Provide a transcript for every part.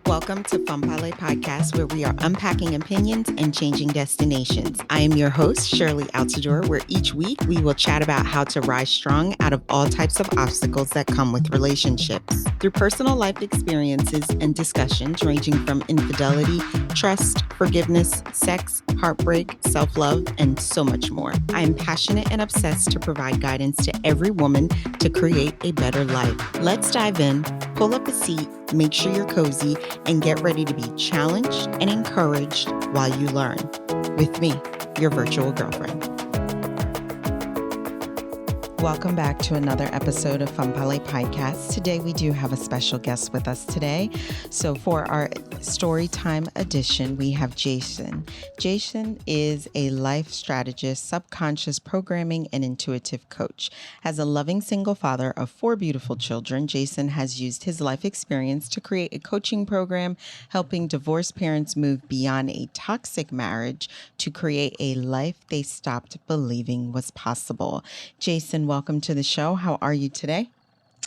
Welcome to Fanpale Podcast, where we are unpacking opinions and changing destinations. I am your host, Shirley Altador, where each week we will chat about how to rise strong out of all types of obstacles that come with relationships. Through personal life experiences and discussions ranging from infidelity, trust, forgiveness, sex, heartbreak, self-love, and so much more. I am passionate and obsessed to provide guidance to every woman to create a better life. Let's dive in, pull up a seat, make sure you're cozy, and get ready to be challenged and encouraged while you learn. With me, your virtual girlfriend. Welcome back to another episode of Fanpale Podcast. Today we do have a special guest with us today. So for our story time edition, we have Jason. Jason is a life strategist, subconscious programming, and intuitive coach. As a loving single father of 4 beautiful children, Jason has used his life experience to create a coaching program helping divorced parents move beyond a toxic marriage to create a life they stopped believing was possible. Jason, welcome to the show. How are you today?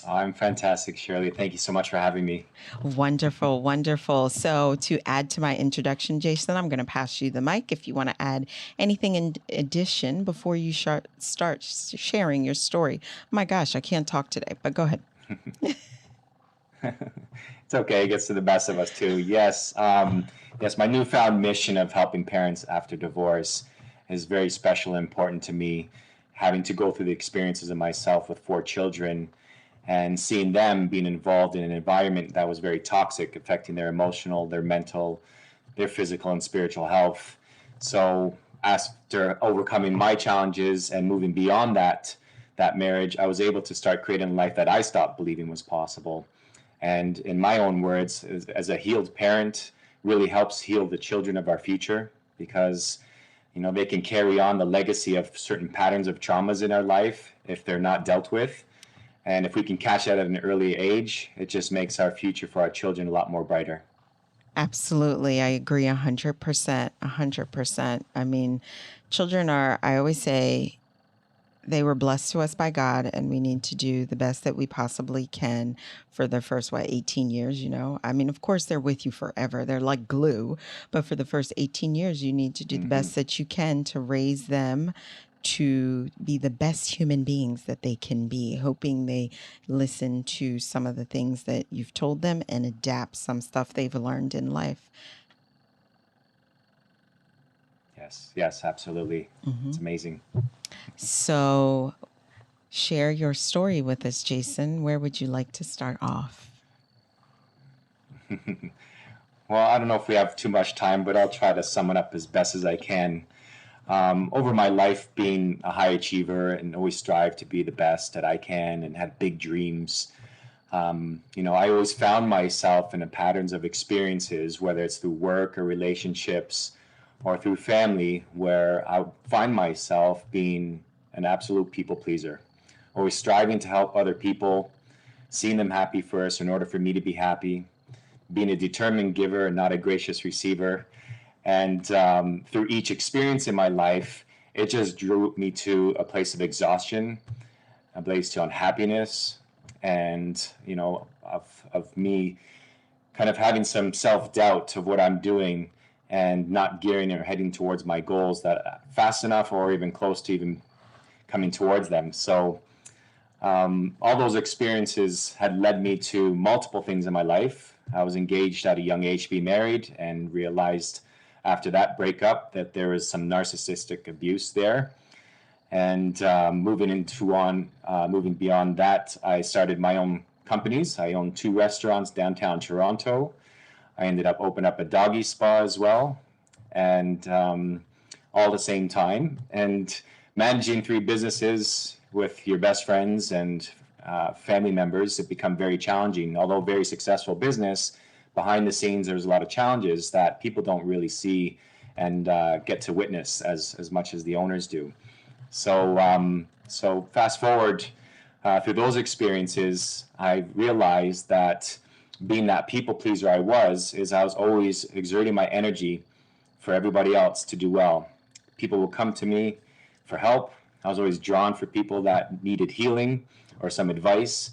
I'm fantastic, Shirley. Thank you so much for having me. Wonderful, wonderful. So to add to my introduction, Jason, I'm going to pass you the mic if you want to add anything in addition before you start sharing your story. My gosh, I can't talk today, but go ahead. It's okay. It gets to the best of us too. Yes. Yes. My newfound mission of helping parents after divorce is very special and important to me. Having to go through the experiences of myself with 4 children and seeing them being involved in an environment that was very toxic, affecting their emotional, their mental, their physical and spiritual health. So after overcoming my challenges and moving beyond that marriage, I was able to start creating a life that I stopped believing was possible. And in my own words, as a healed parent, really helps heal the children of our future, because they can carry on the legacy of certain patterns of traumas in our life if they're not dealt with. And if we can catch that at an early age, it just makes our future for our children a lot more brighter. Absolutely. I agree 100%. 100%. I mean, children are, I always say, they were blessed to us by God, and we need to do the best that we possibly can for the first, 18 years, I mean, of course, they're with you forever. They're like glue. But for the first 18 years, you need to do the best that you can to raise them to be the best human beings that they can be, hoping they listen to some of the things that you've told them and adapt some stuff they've learned in life. Yes, absolutely. It's amazing. So share your story with us, Jason. Where would you like to start off? Well, I don't know if we have too much time, but I'll try to sum it up as best as I can. Over my life, being a high achiever and always strive to be the best that I can and have big dreams, I always found myself in the patterns of experiences, whether it's through work or relationships or through family, where I find myself being an absolute people pleaser, always striving to help other people, seeing them happy first in order for me to be happy, being a determined giver and not a gracious receiver. And through each experience in my life, it just drew me to a place of exhaustion, a place to unhappiness, and, of me kind of having some self-doubt of what I'm doing and not gearing or heading towards my goals that fast enough or even close to even coming towards them. So all those experiences had led me to multiple things in my life. I was engaged at a young age to be married and realized after that breakup that there was some narcissistic abuse there. And moving beyond that, I started my own companies. I own 2 restaurants downtown Toronto. I ended up opening up a doggy spa as well, and all at the same time. And managing 3 businesses with your best friends and family members, it become very challenging. Although very successful business, behind the scenes there's a lot of challenges that people don't really see and get to witness as much as the owners do. So fast forward through those experiences, I realized that being that people pleaser I was always exerting my energy for everybody else to do well. People will come to me for help. I was always drawn for people that needed healing or some advice,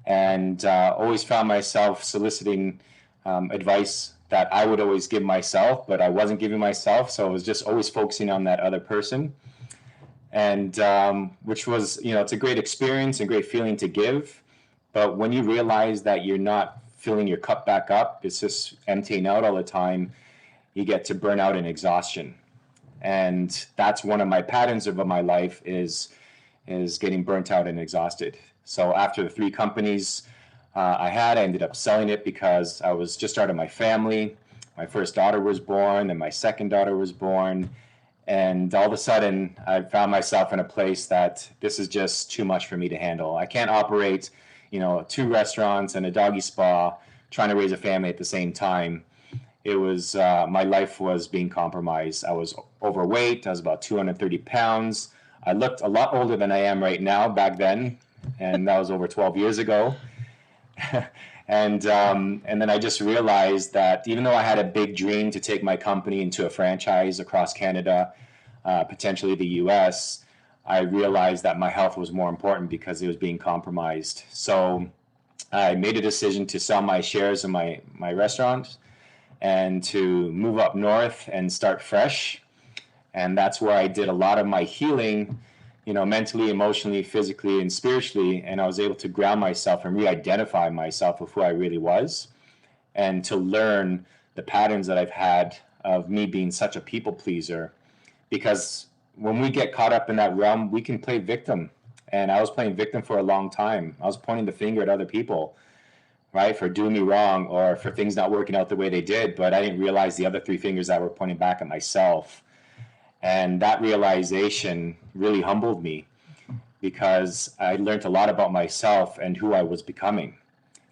and always found myself soliciting advice that I would always give myself, but I wasn't giving myself. So I was just always focusing on that other person. And which was, it's a great experience and great feeling to give. But when you realize that you're not filling your cup back up, it's just emptying out all the time, you get to burnout and exhaustion. And that's one of my patterns of my life is getting burnt out and exhausted. So after the 3 companies I ended up selling it because I was just starting my family. My first daughter was born, and my second daughter was born. And all of a sudden, I found myself in a place that this is just too much for me to handle. I can't operate, 2 restaurants and a doggy spa, trying to raise a family at the same time. It was, my life was being compromised. I was overweight. I was about 230 pounds. I looked a lot older than I am right now back then, and that was over 12 years ago. And then I just realized that even though I had a big dream to take my company into a franchise across Canada, potentially the US, I realized that my health was more important because it was being compromised. So I made a decision to sell my shares in my restaurant and to move up north and start fresh. And that's where I did a lot of my healing, mentally, emotionally, physically, and spiritually. And I was able to ground myself and re-identify myself with who I really was, and to learn the patterns that I've had of me being such a people pleaser. Because when we get caught up in that realm, we can play victim. And I was playing victim for a long time. I was pointing the finger at other people, right, for doing me wrong or for things not working out the way they did. But I didn't realize the other 3 fingers that were pointing back at myself. And that realization really humbled me, because I learned a lot about myself and who I was becoming.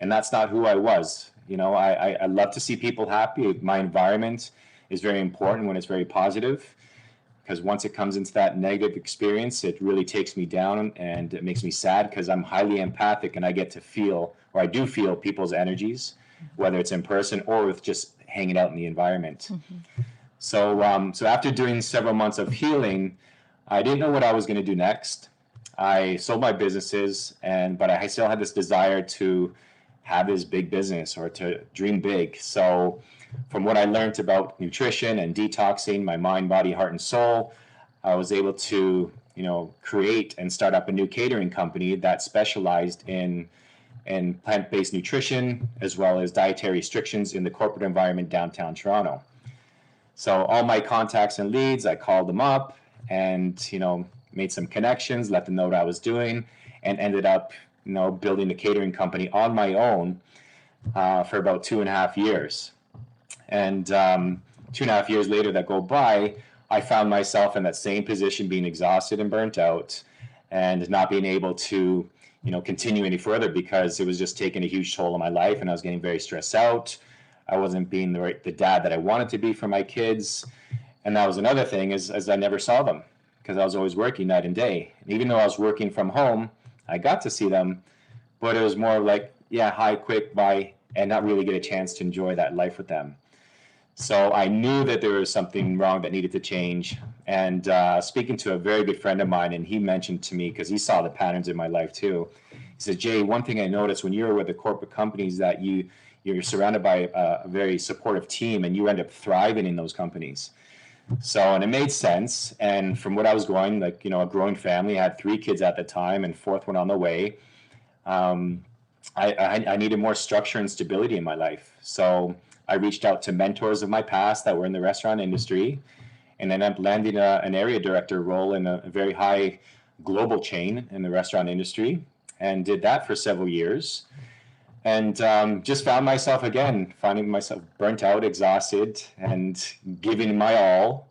And that's not who I was. I love to see people happy. My environment is very important when it's very positive, because once it comes into that negative experience, it really takes me down and it makes me sad, because I'm highly empathic and I get to feel, or I do feel, people's energies, whether it's in person or with just hanging out in the environment. Mm-hmm. So after doing several months of healing, I didn't know what I was going to do next. I sold my businesses, but I still had this desire to have this big business or to dream big. So from what I learned about nutrition and detoxing my mind, body, heart, and soul, I was able to, create and start up a new catering company that specialized in plant-based nutrition, as well as dietary restrictions in the corporate environment downtown Toronto. So all my contacts and leads, I called them up and, made some connections, let them know what I was doing, and ended up, building a catering company on my own for about 2.5 years. And 2.5 years later that go by, I found myself in that same position, being exhausted and burnt out and not being able to, continue any further, because it was just taking a huge toll on my life, and I was getting very stressed out. I wasn't being the dad that I wanted to be for my kids. And that was another thing, is I never saw them, because I was always working night and day. And even though I was working from home, I got to see them, but it was more like, yeah, hi, quick, bye, and not really get a chance to enjoy that life with them. So I knew that there was something wrong that needed to change. And speaking to a very good friend of mine, and he mentioned to me, because he saw the patterns in my life too, he said, Jay, one thing I noticed when you're with the corporate companies, that you're surrounded by a very supportive team, and you end up thriving in those companies. So, and it made sense. And from what I was going, a growing family, I had 3 kids at the time and 4th one on the way. I needed more structure and stability in my life. So I reached out to mentors of my past that were in the restaurant industry, and ended up landing an area director role in a very high global chain in the restaurant industry, and did that for several years. And just found myself finding myself burnt out, exhausted, and giving my all,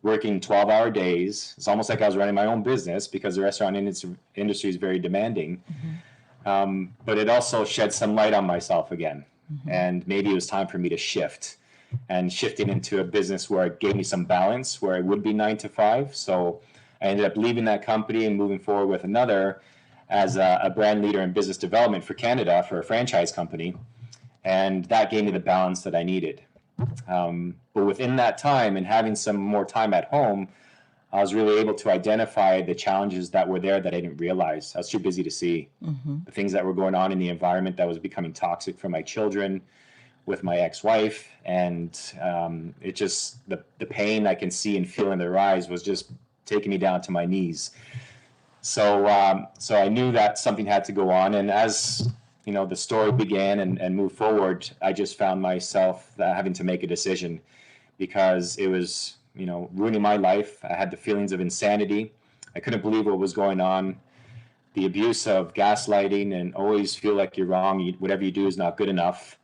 working 12-hour days. It's almost like I was running my own business, because the restaurant industry is very demanding. Mm-hmm. But it also shed some light on myself again. Mm-hmm. And maybe it was time for me to shift, and shifting into a business where it gave me some balance, where it would be 9 to 5. So I ended up leaving that company and moving forward with another, as a brand leader in business development for Canada for a franchise company. And that gave me the balance that I needed. But within that time, and having some more time at home, I was really able to identify the challenges that were there that I didn't realize. I was too busy to see. Mm-hmm. The things that were going on in the environment that was becoming toxic for my children, with my ex-wife, and it just, the pain I can see and feel in their eyes was just taking me down to my knees. So I knew that something had to go on, and as the story began and moved forward, I just found myself having to make a decision, because it was ruining my life. I had the feelings of insanity. I couldn't believe what was going on. The abuse of gaslighting and always feel like you're wrong. Whatever you do is not good enough.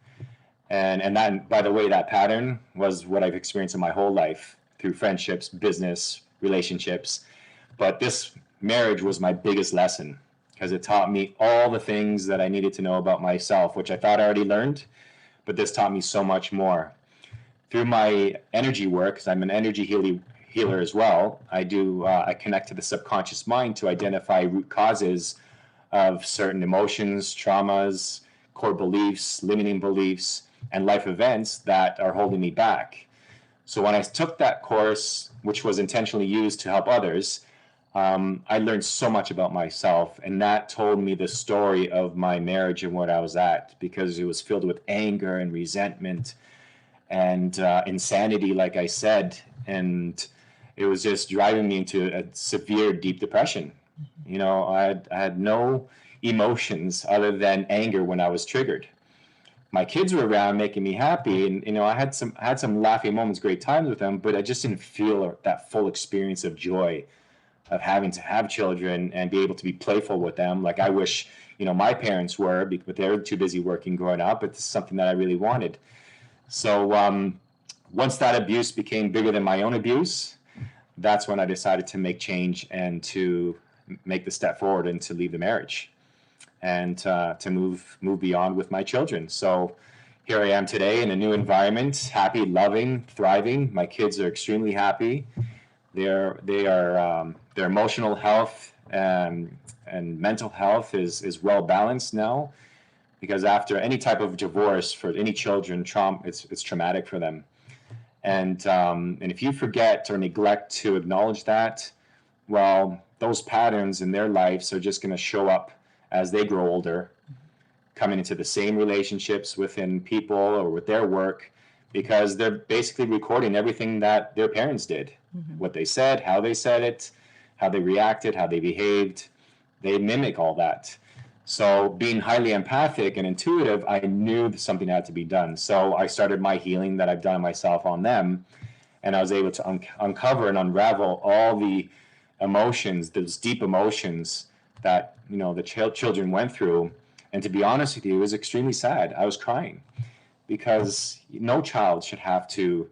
And that, by the way, that pattern was what I've experienced in my whole life through friendships, business, relationships. But this marriage was my biggest lesson, because it taught me all the things that I needed to know about myself, which I thought I already learned, but this taught me so much more. Through my energy work, because I'm an energy healer as well, I connect to the subconscious mind to identify root causes of certain emotions, traumas, core beliefs, limiting beliefs, and life events that are holding me back. So when I took that course, which was intentionally used to help others, I learned so much about myself, and that told me the story of my marriage and what I was at, because it was filled with anger and resentment and insanity, like I said, and it was just driving me into a severe, deep depression. I had no emotions other than anger when I was triggered. My kids were around making me happy, and I had some laughing moments, great times with them, but I just didn't feel that full experience of joy of having to have children and be able to be playful with them like I wish my parents were, but they were too busy working growing up. It's something that I really wanted. So once that abuse became bigger than my own abuse, that's when I decided to make change and to make the step forward and to leave the marriage and to move beyond with my children. So here I am today in a new environment, happy, loving, thriving. My kids are extremely happy. Their emotional health and mental health is well balanced now, because after any type of divorce for any children, it's traumatic for them. And if you forget or neglect to acknowledge that, well, those patterns in their lives are just going to show up as they grow older, coming into the same relationships within people or with their work, because they're basically recording everything that their parents did, what they said, how they said it, how they reacted, how they behaved. They mimic all that. So being highly empathic and intuitive, I knew that something had to be done. So I started my healing that I've done myself on them, and I was able to uncover and unravel all the emotions, those deep emotions that the children went through. And to be honest with you, it was extremely sad. I was crying, because no child should have to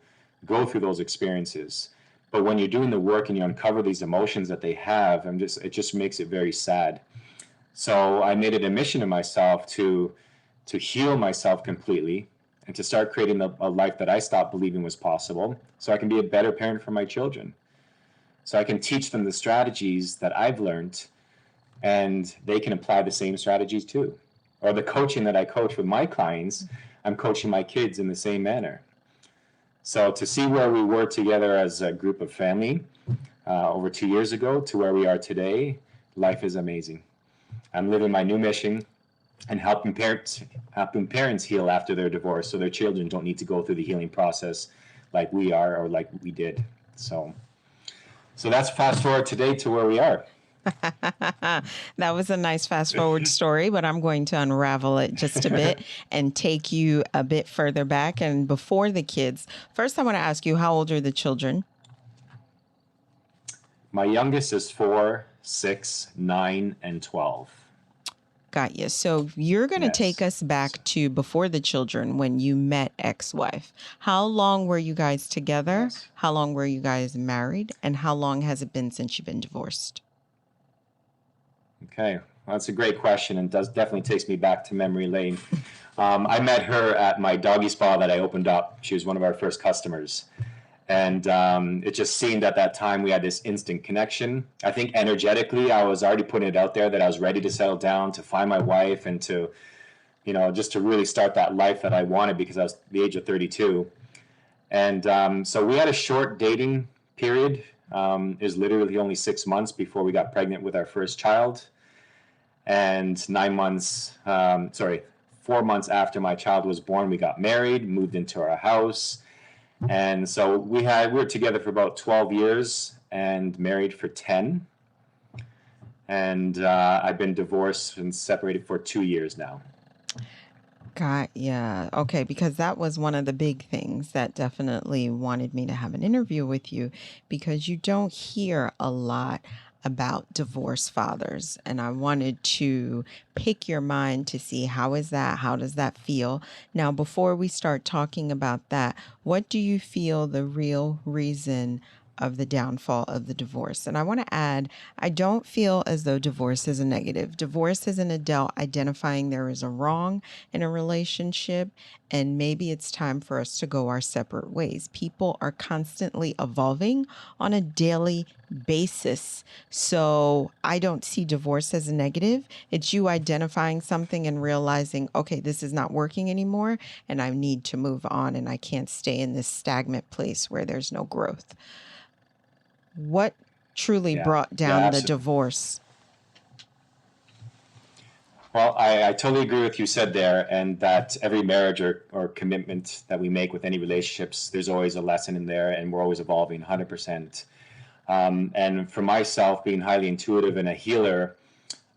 go through those experiences. But when you're doing the work and you uncover these emotions that they have, it just makes it very sad. So I made it a mission to myself to heal myself completely and to start creating a life that I stopped believing was possible, so I can be a better parent for my children. So I can teach them the strategies that I've learned, and they can apply the same strategies too. Or the coaching that I coach with my clients, I'm coaching my kids in the same manner. So to see where we were together as a group of family over 2 years ago to where we are today, life is amazing. I'm living my new mission and helping parents heal after their divorce, so their children don't need to go through the healing process like we are or like we did. So that's fast forward today to where we are. That was a nice fast forward story, but I'm going to unravel it just a bit and take you a bit further back and before the kids. First, I want to ask you, how old are the children? My youngest is 4, 6, 9, and 12. Got you. So you're going to take us back to before the children, when you met ex-wife. How long were you guys together? Yes. How long were you guys married? And how long has it been since you've been divorced? Okay, well, that's a great question, and definitely takes me back to memory lane. I met her at my doggy spa that I opened up. She was one of our first customers. And it just seemed at that time we had this instant connection. I think energetically, I was already putting it out there that I was ready to settle down, to find my wife, and to, just to really start that life that I wanted, because I was the age of 32. And so we had a short dating period. It was literally only 6 months before we got pregnant with our first child. And 9 months, 4 months after my child was born, we got married, moved into our house. And so we were together for about 12 years and married for 10. And I've been divorced and separated for 2 years now. Yeah. Okay. Because that was one of the big things that definitely wanted me to have an interview with you, because you don't hear a lot about divorced fathers. And I wanted to pick your mind to see how is that? How does that feel? Now, before we start talking about that, what do you feel the real reason of the downfall of the divorce? And I want to add, I don't feel as though divorce is a negative. Divorce is an adult identifying there is a wrong in a relationship, and maybe it's time for us to go our separate ways. People are constantly evolving on a daily basis. So I don't see divorce as a negative. It's you identifying something and realizing, okay, this is not working anymore, and I need to move on, and I can't stay in this stagnant place where there's no growth. What truly brought down the divorce? Well, I totally agree with you said there, and that every marriage or commitment that we make with any relationships, there's always a lesson in there, and we're always evolving 100%. And for myself, being highly intuitive and a healer,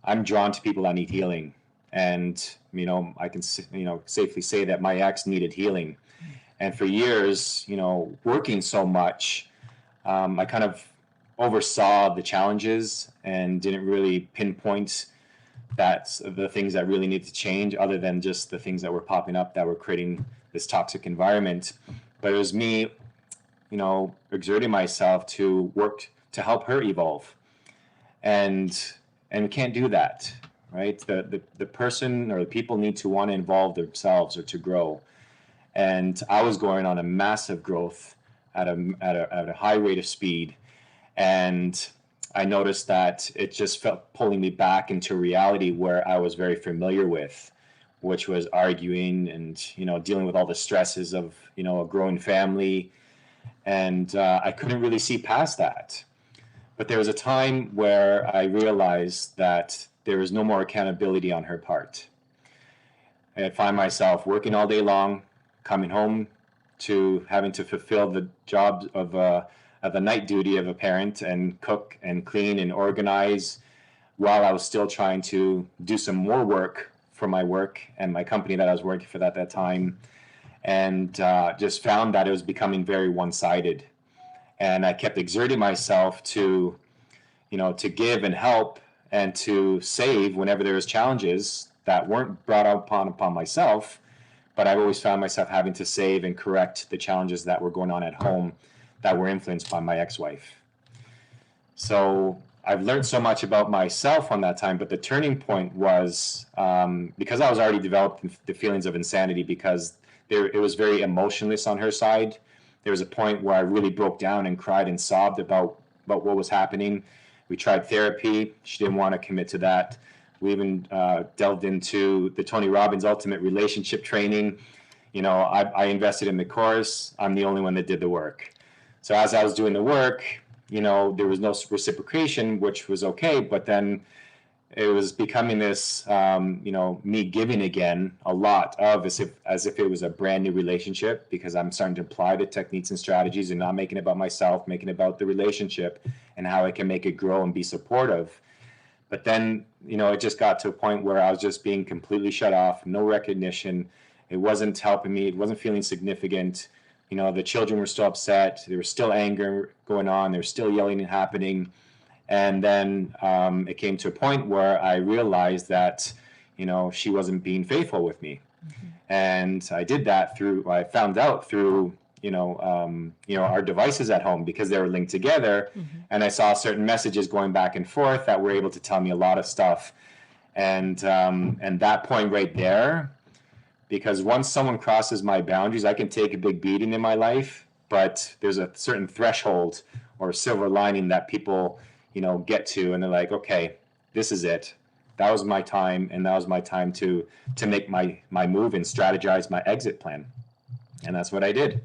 I'm drawn to people that need healing. And, I can, safely say that my ex needed healing. And for years, working so much, I kind of oversaw the challenges and didn't really pinpoint that's the things that really need to change, other than just the things that were popping up that were creating this toxic environment. But it was me, exerting myself to work to help her evolve. And we can't do that, right? The person or the people need to want to involve themselves or to grow. And I was going on a massive growth at a high rate of speed. And I noticed that it just felt pulling me back into reality where I was very familiar with, which was arguing and, dealing with all the stresses of, a growing family. And I couldn't really see past that. But there was a time where I realized that there was no more accountability on her part. I'd find myself working all day long, coming home to having to fulfill the job of the night duty of a parent and cook and clean and organize, while I was still trying to do some more work for my work and my company that I was working for at that time. And just found that it was becoming very one-sided. And I kept exerting myself to give and help and to save whenever there was challenges that weren't brought upon myself. But I've always found myself having to save and correct the challenges that were going on at home that were influenced by my ex-wife. So I've learned so much about myself on that time, but the turning point was because I was already developing the feelings of insanity, because it was very emotionless on her side. There was a point where I really broke down and cried and sobbed about what was happening. We tried therapy. She didn't want to commit to that. We even delved into the Tony Robbins Ultimate Relationship Training. I invested in the course. I'm the only one that did the work. So as I was doing the work, there was no reciprocation, which was okay. But then it was becoming this, me giving again a lot of as if it was a brand new relationship, because I'm starting to apply the techniques and strategies and not making it about myself, making it about the relationship and how I can make it grow and be supportive. But then, it just got to a point where I was just being completely shut off, no recognition. It wasn't helping me. It wasn't feeling significant. The children were still upset. There was still anger going on. There was still yelling and happening. And then it came to a point where I realized that, she wasn't being faithful with me. Mm-hmm. And I found out through, our devices at home, because they were linked together. Mm-hmm. And I saw certain messages going back and forth that were able to tell me a lot of stuff. And that point right there, because once someone crosses my boundaries, I can take a big beating in my life, but there's a certain threshold or silver lining that people, get to, and they're like, okay, this is it. That was my time, and that was my time to make my move and strategize my exit plan. And that's what I did.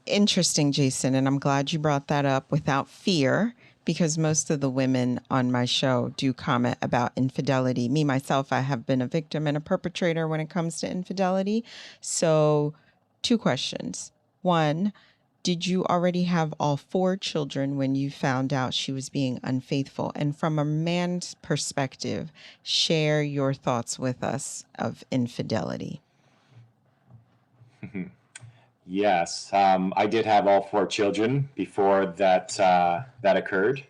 Interesting, Jason, and I'm glad you brought that up. Without fear, because most of the women on my show do comment about infidelity. Me, myself, I have been a victim and a perpetrator when it comes to infidelity. So 2 questions. 1, did you already have all 4 children when you found out she was being unfaithful? And from a man's perspective, share your thoughts with us of infidelity. Yes, I did have all 4 children before that occurred,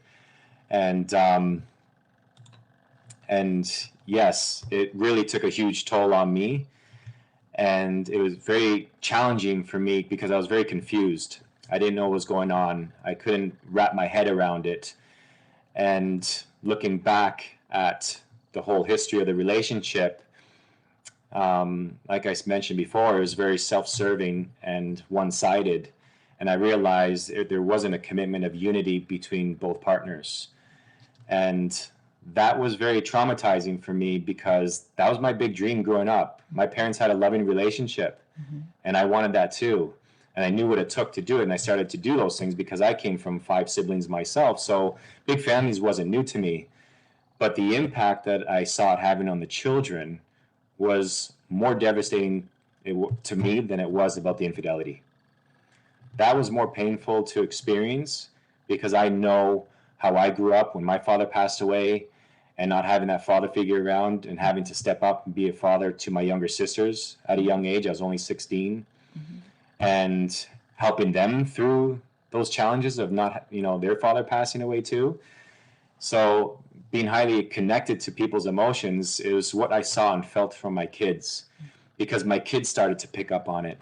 and yes, it really took a huge toll on me, and it was very challenging for me because I was very confused. I didn't know what was going on. I couldn't wrap my head around it, and looking back at the whole history of the relationship, like I mentioned before, it was very self-serving and one-sided. And I realized there wasn't a commitment of unity between both partners. And that was very traumatizing for me because that was my big dream growing up. My parents had a loving relationship, and I wanted that too. And I knew what it took to do it. And I started to do those things because I came from 5 siblings myself. So big families wasn't new to me. But the impact that I saw it having on the children was more devastating to me than it was about the infidelity. That was more painful to experience because I know how I grew up when my father passed away and not having that father figure around and having to step up and be a father to my younger sisters at a young age. I was only 16. And helping them through those challenges of not, their father passing away too. So being highly connected to people's emotions is what I saw and felt from my kids, because my kids started to pick up on it.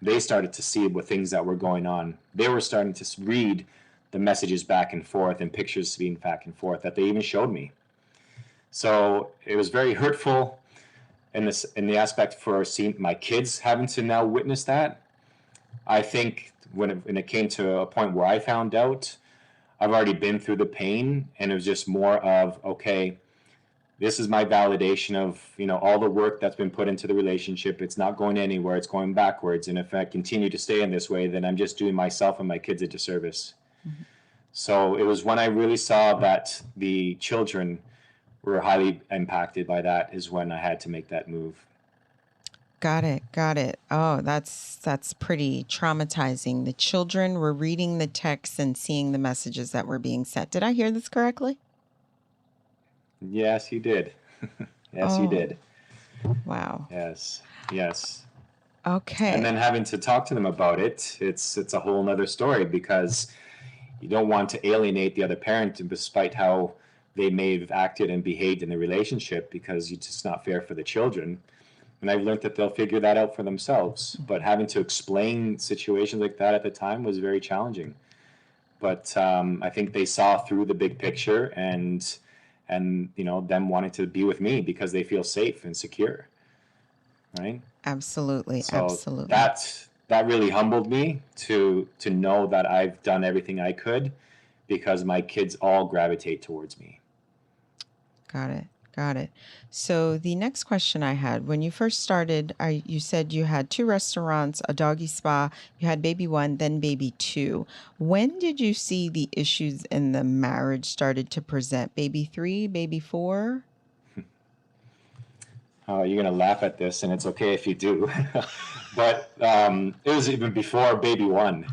They started to see what things that were going on. They were starting to read the messages back and forth and pictures being back and forth that they even showed me. So it was very hurtful in the aspect for seeing my kids having to now witness that. I think when it came to a point where I found out, I've already been through the pain, and it was just more of, okay, this is my validation of, all the work that's been put into the relationship. It's not going anywhere. It's going backwards. And if I continue to stay in this way, then I'm just doing myself and my kids a disservice. So it was when I really saw that the children were highly impacted by that is when I had to make that move. Got it. Oh, that's pretty traumatizing. The children were reading the texts and seeing the messages that were being sent. Did I hear this correctly? Yes, you did. Yes, you did. Wow. Yes. Okay. And then having to talk to them about it, it's a whole nother story because you don't want to alienate the other parent despite how they may have acted and behaved in the relationship, because it's just not fair for the children. And I've learned that they'll figure that out for themselves. But having to explain situations like that at the time was very challenging. But I think they saw through the big picture and them wanting to be with me because they feel safe and secure. Right? Absolutely. So that really humbled me to know that I've done everything I could, because my kids all gravitate towards me. Got it. So the next question I had, when you first started, you said you had 2 restaurants, a doggy spa, you had baby 1, then baby 2. When did you see the issues in the marriage started to present? Baby 3, baby 4? You're going to laugh at this, and it's okay if you do. But it was even before baby 1,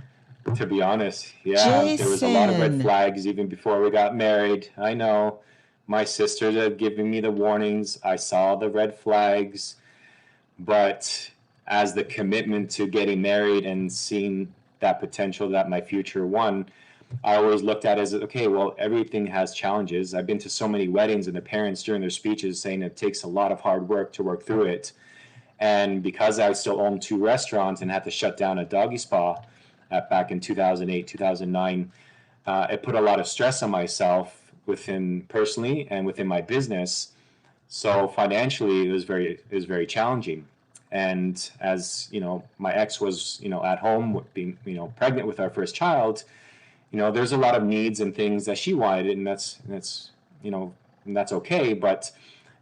to be honest. Yeah, there was a lot of red flags even before we got married. I know. My sisters had given me the warnings. I saw the red flags. But as the commitment to getting married and seeing that potential that my future won, I always looked at it as, okay, well, everything has challenges. I've been to so many weddings, and the parents during their speeches saying it takes a lot of hard work to work through it. And because I still owned 2 restaurants and had to shut down a doggy spa back in 2008, 2009, it put a lot of stress on myself personally and within my business. So financially, it was very challenging. And as my ex was at home being pregnant with our first child, there's a lot of needs and things that she wanted, and that's okay. But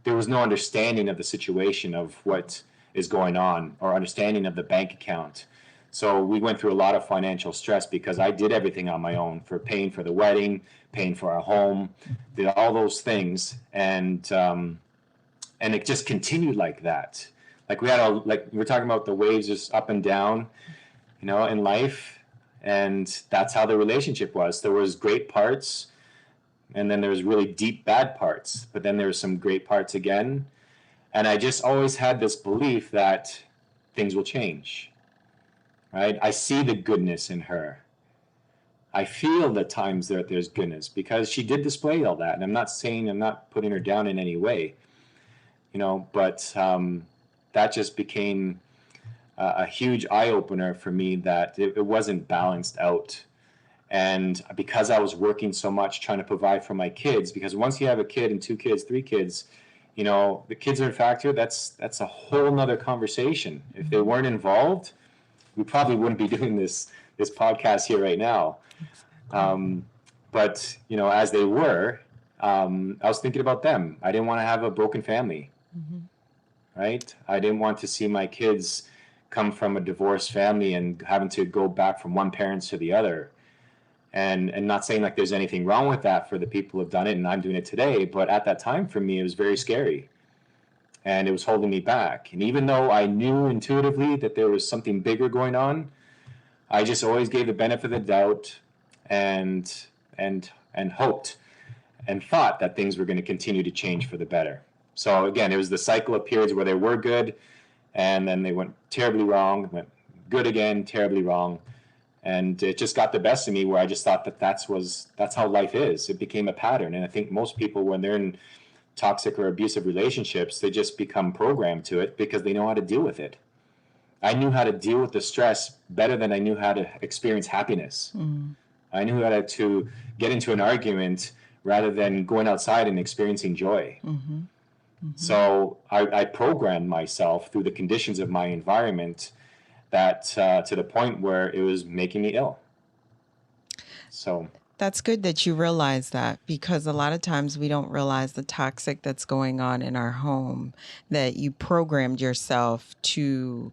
there was no understanding of the situation of what is going on, or understanding of the bank account. So we went through a lot of financial stress because I did everything on my own, for paying for the wedding, paying for our home, did all those things. And it just continued like that. Like we're talking about the waves just up and down, in life. And that's how the relationship was. There was great parts, and then there was really deep bad parts, but then there was some great parts again. And I just always had this belief that things will change, right? I see the goodness in her. I feel the times that there's goodness because she did display all that. And I'm not putting her down in any way, but that just became a huge eye-opener for me, that it wasn't balanced out. And because I was working so much trying to provide for my kids, because once you have a kid and 2 kids, 3 kids, the kids are a factor. That's a whole nother conversation. If they weren't involved, we probably wouldn't be doing this podcast here right now. But as they were, I was thinking about them. I didn't want to have a broken family, right? I didn't want to see my kids come from a divorced family and having to go back from one parent to the other. And not saying like there's anything wrong with that for the people who have done it, and I'm doing it today, but at that time for me, it was very scary. And it was holding me back. And even though I knew intuitively that there was something bigger going on, I just always gave the benefit of the doubt and hoped and thought that things were going to continue to change for the better. So again, it was the cycle of periods where they were good, and then they went terribly wrong, went good again, terribly wrong. And it just got the best of me, where I just thought that that's how life is. It became a pattern. And I think most people, when they're in toxic or abusive relationships, they just become programmed to it because they know how to deal with it. I knew how to deal with the stress better than I knew how to experience happiness. I knew how to get into an argument rather than going outside and experiencing joy. So I programmed myself through the conditions of my environment, that to the point where it was making me ill. So that's good that you realize that, because a lot of times we don't realize the toxic that's going on in our home, that you programmed yourself to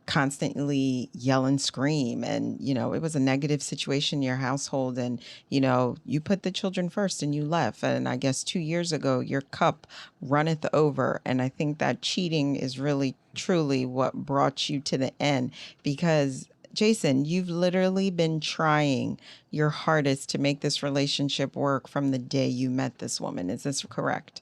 constantly yell and scream. And, it was a negative situation in your household, and, you put the children first and you left. And I guess 2 years ago, your cup runneth over. And I think that cheating is really, truly what brought you to the end, because Jason, you've literally been trying your hardest to make this relationship work from the day you met this woman. Is this correct?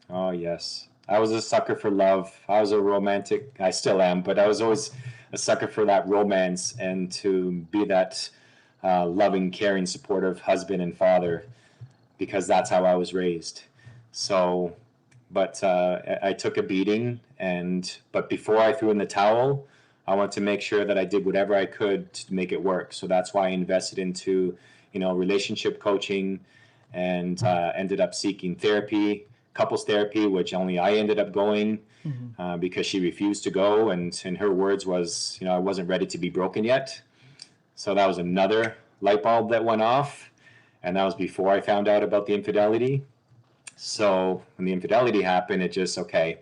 Oh, yes. I was a sucker for love. I was a romantic. I still am, but I was always a sucker for that romance and to be that loving, caring, supportive husband and father, because that's how I was raised. So, but I took a beating, but before I threw in the towel, I wanted to make sure that I did whatever I could to make it work. So that's why I invested into, relationship coaching, and ended up seeking therapy, couples therapy, which only I ended up going because she refused to go. And her words was, I wasn't ready to be broken yet. So that was another light bulb that went off. And that was before I found out about the infidelity. So when the infidelity happened, it just, okay,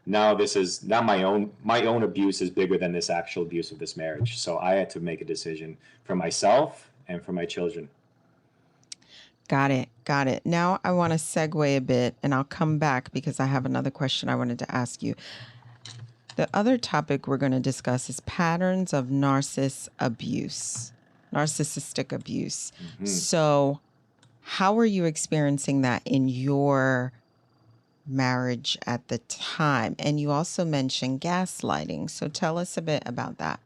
now my own abuse is bigger than this actual abuse of this marriage. So I had to make a decision for myself and for my children. Got it. Now I want to segue a bit, and I'll come back because I have another question I wanted to ask you. The other topic we're going to discuss is patterns of narcissistic abuse. So how were you experiencing that in your marriage at the time? And you also mentioned gaslighting. So tell us a bit about that.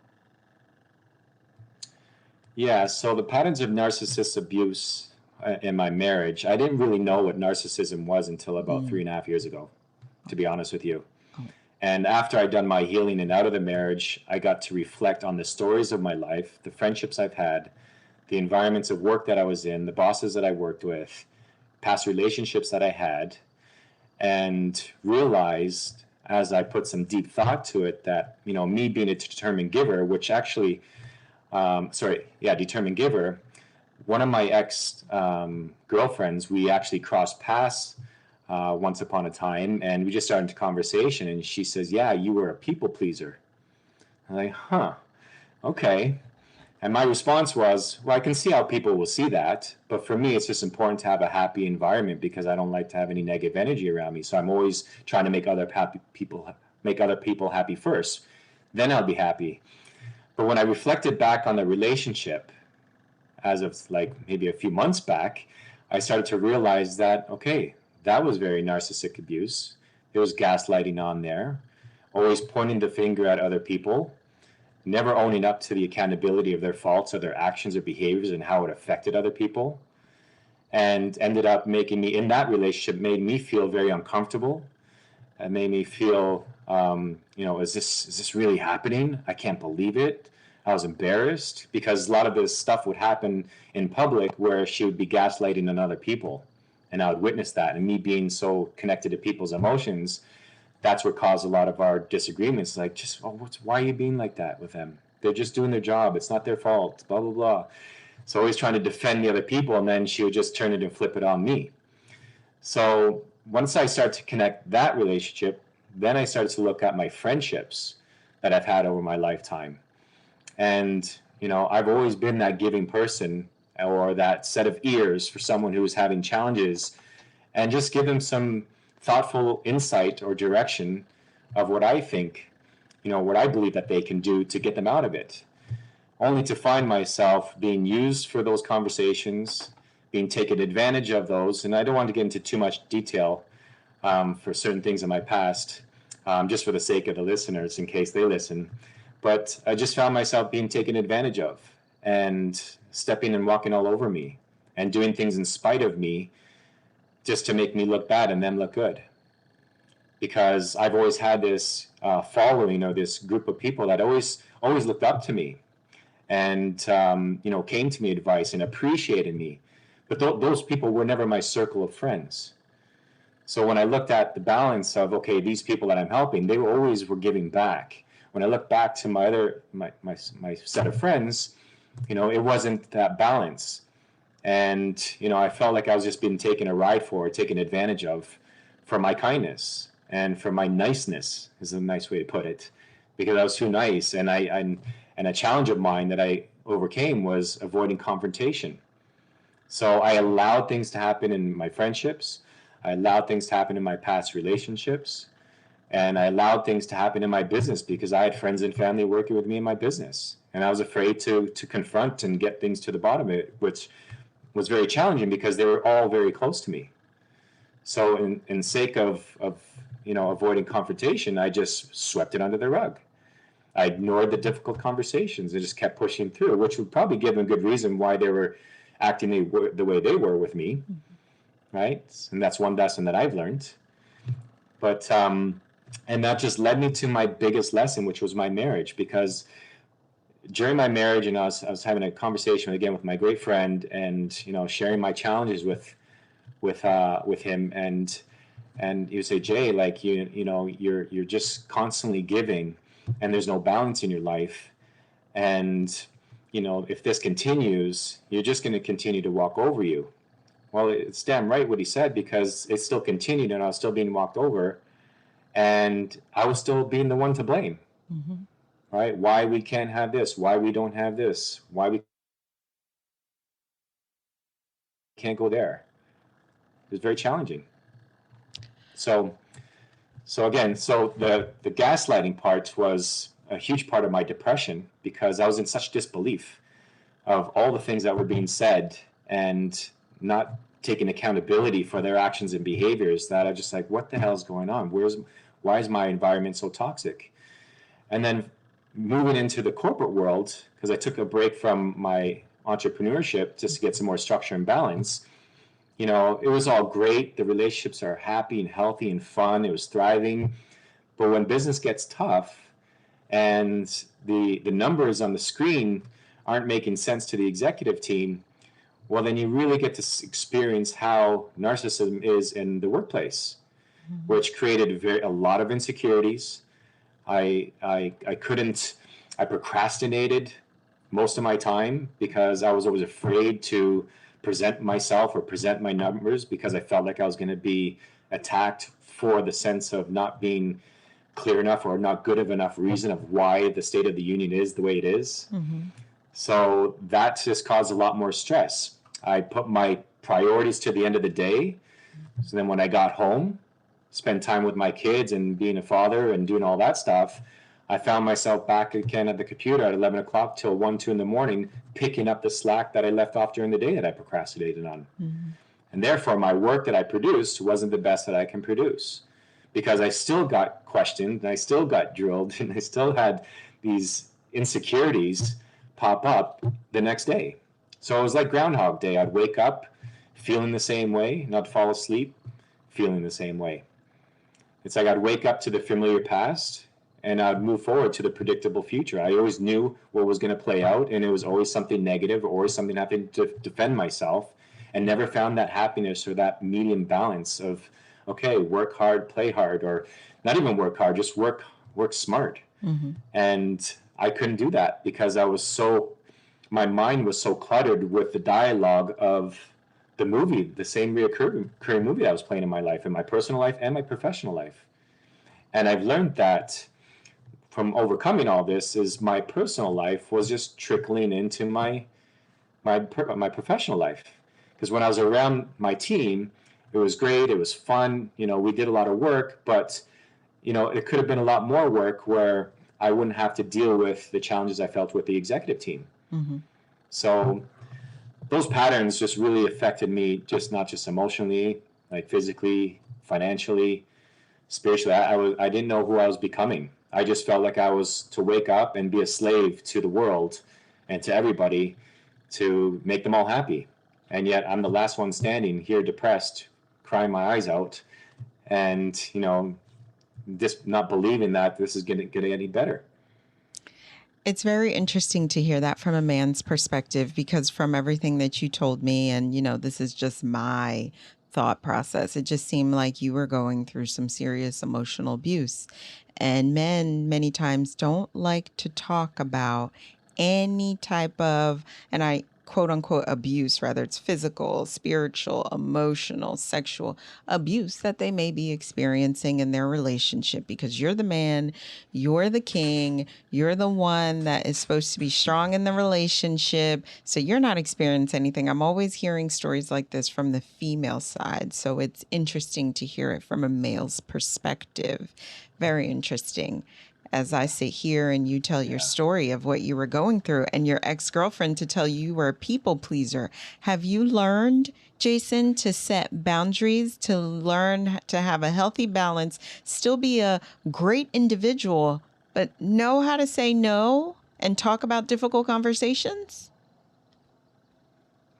Yeah, so the patterns of narcissist abuse in my marriage, I didn't really know what narcissism was until about 3.5 years ago, to be honest with you. And after I'd done my healing and out of the marriage, I got to reflect on the stories of my life, the friendships I've had, the environments of work that I was in, the bosses that I worked with, past relationships that I had, and realized as I put some deep thought to it that, me being a determined giver, which actually, determined giver, one of my ex girlfriends, we actually crossed paths once upon a time, and we just started into conversation, and she says, yeah, you were a people pleaser. I'm like, okay. And my response was, well, I can see how people will see that, but for me, it's just important to have a happy environment because I don't like to have any negative energy around me. So I'm always trying to make other people happy first. Then I'll be happy. But when I reflected back on the relationship, as of like maybe a few months back, I started to realize that, okay, that was very narcissistic abuse. There was gaslighting on there, always pointing the finger at other people, never owning up to the accountability of their faults or their actions or behaviors and how it affected other people, and ended up making me, in that relationship, made me feel very uncomfortable. It made me feel, is this really happening? I can't believe it. I was embarrassed because a lot of this stuff would happen in public where she would be gaslighting on other people, and I would witness that. And me being so connected to people's emotions, that's what caused a lot of our disagreements. Like, why are you being like that with them? They're just doing their job. It's not their fault. Blah blah blah. So always trying to defend the other people, and then she would just turn it and flip it on me. So once I started to connect that relationship, then I started to look at my friendships that I've had over my lifetime. And, I've always been that giving person or that set of ears for someone who is having challenges and just give them some thoughtful insight or direction of what I think, what I believe that they can do to get them out of it. Only to find myself being used for those conversations, being taken advantage of those. And I don't want to get into too much detail for certain things in my past, just for the sake of the listeners, in case they listen. But I just found myself being taken advantage of and stepping and walking all over me and doing things in spite of me just to make me look bad and them look good. Because I've always had this following or this group of people that always looked up to me and, came to me advice and appreciated me. But those people were never my circle of friends. So when I looked at the balance of, okay, these people that I'm helping, they always were giving back. When I look back to my set of friends, it wasn't that balance. And, I felt like I was just being taken a ride for, taken advantage of for my kindness and for my niceness is a nice way to put it, because I was too nice. And and a challenge of mine that I overcame was avoiding confrontation. So I allowed things to happen in my friendships. I allowed things to happen in my past relationships. And I allowed things to happen in my business because I had friends and family working with me in my business. And I was afraid to confront and get things to the bottom of it, which was very challenging because they were all very close to me. So in sake of avoiding confrontation, I just swept it under the rug. I ignored the difficult conversations. I just kept pushing through, which would probably give them good reason why they were acting the way they were with me, right? And that's one lesson that I've learned. But and that just led me to my biggest lesson, which was my marriage, because during my marriage, I was having a conversation again with my great friend, and sharing my challenges with him, and he would say, Jay, like you're just constantly giving, and there's no balance in your life, and if this continues, you're just going to continue to walk over you. Well, it's damn right what he said, because it still continued, and I was still being walked over, and I was still being the one to blame. Mm-hmm. Right? Why we can't have this? Why we don't have this? Why we can't go there? It was very challenging. So again, the gaslighting part was a huge part of my depression, because I was in such disbelief of all the things that were being said and not taking accountability for their actions and behaviors, that I just like, what the hell is going on? Why is my environment so toxic? And then moving into the corporate world, because I took a break from my entrepreneurship just to get some more structure and balance, it was all great. The relationships are happy and healthy and fun. It was thriving. But when business gets tough and the numbers on the screen aren't making sense to the executive team, well, then you really get to experience how narcissism is in the workplace, mm-hmm. which created a lot of insecurities. I procrastinated most of my time because I was always afraid to present myself or present my numbers, because I felt like I was going to be attacked for the sense of not being clear enough or not good of enough reason of why the state of the union is the way it is. So that just caused a lot more stress. I put my priorities to the end of the day. So then when I got home, spend time with my kids and being a father and doing all that stuff, I found myself back again at the computer at 11 o'clock till 1, 2 in the morning, picking up the slack that I left off during the day that I procrastinated on. And therefore, my work that I produced wasn't the best that I can produce, because I still got questioned and I still got drilled and I still had these insecurities pop up the next day. So it was like Groundhog Day. I'd wake up feeling the same way, not fall asleep feeling the same way. It's like I'd wake up to the familiar past and I'd move forward to the predictable future. I always knew what was going to play out, and it was always something negative or always something having to defend myself, and never found that happiness or that medium balance of, okay, work hard, play hard, or not even work hard, just work smart. And I couldn't do that because my mind was so cluttered with the dialogue of the movie, the same recurring movie that I was playing in my life, in my personal life and my professional life. And I've learned that from overcoming all this is my personal life was just trickling into my professional life. Because when I was around my team, it was great, it was fun, we did a lot of work, but it could have been a lot more work where I wouldn't have to deal with the challenges I felt with the executive team. So those patterns just really affected me, not just emotionally, like physically, financially, spiritually. I didn't know who I was becoming. I just felt like I was to wake up and be a slave to the world and to everybody to make them all happy. And yet I'm the last one standing here, depressed, crying my eyes out, and just not believing that this is going to get any better. It's very interesting to hear that from a man's perspective, because from everything that you told me, and this is just my thought process, it just seemed like you were going through some serious emotional abuse. And men many times don't like to talk about any type of, and I quote unquote abuse, rather it's physical, spiritual, emotional, sexual abuse that they may be experiencing in their relationship, because you're the man, you're the king, you're the one that is supposed to be strong in the relationship. So you're not experiencing anything. I'm always hearing stories like this from the female side. So it's interesting to hear it from a male's perspective. Very interesting. As I sit here and you tell your story of what you were going through, and your ex-girlfriend to tell you were a people pleaser. Have you learned, Jason, to set boundaries, to learn to have a healthy balance, still be a great individual, but know how to say no and talk about difficult conversations?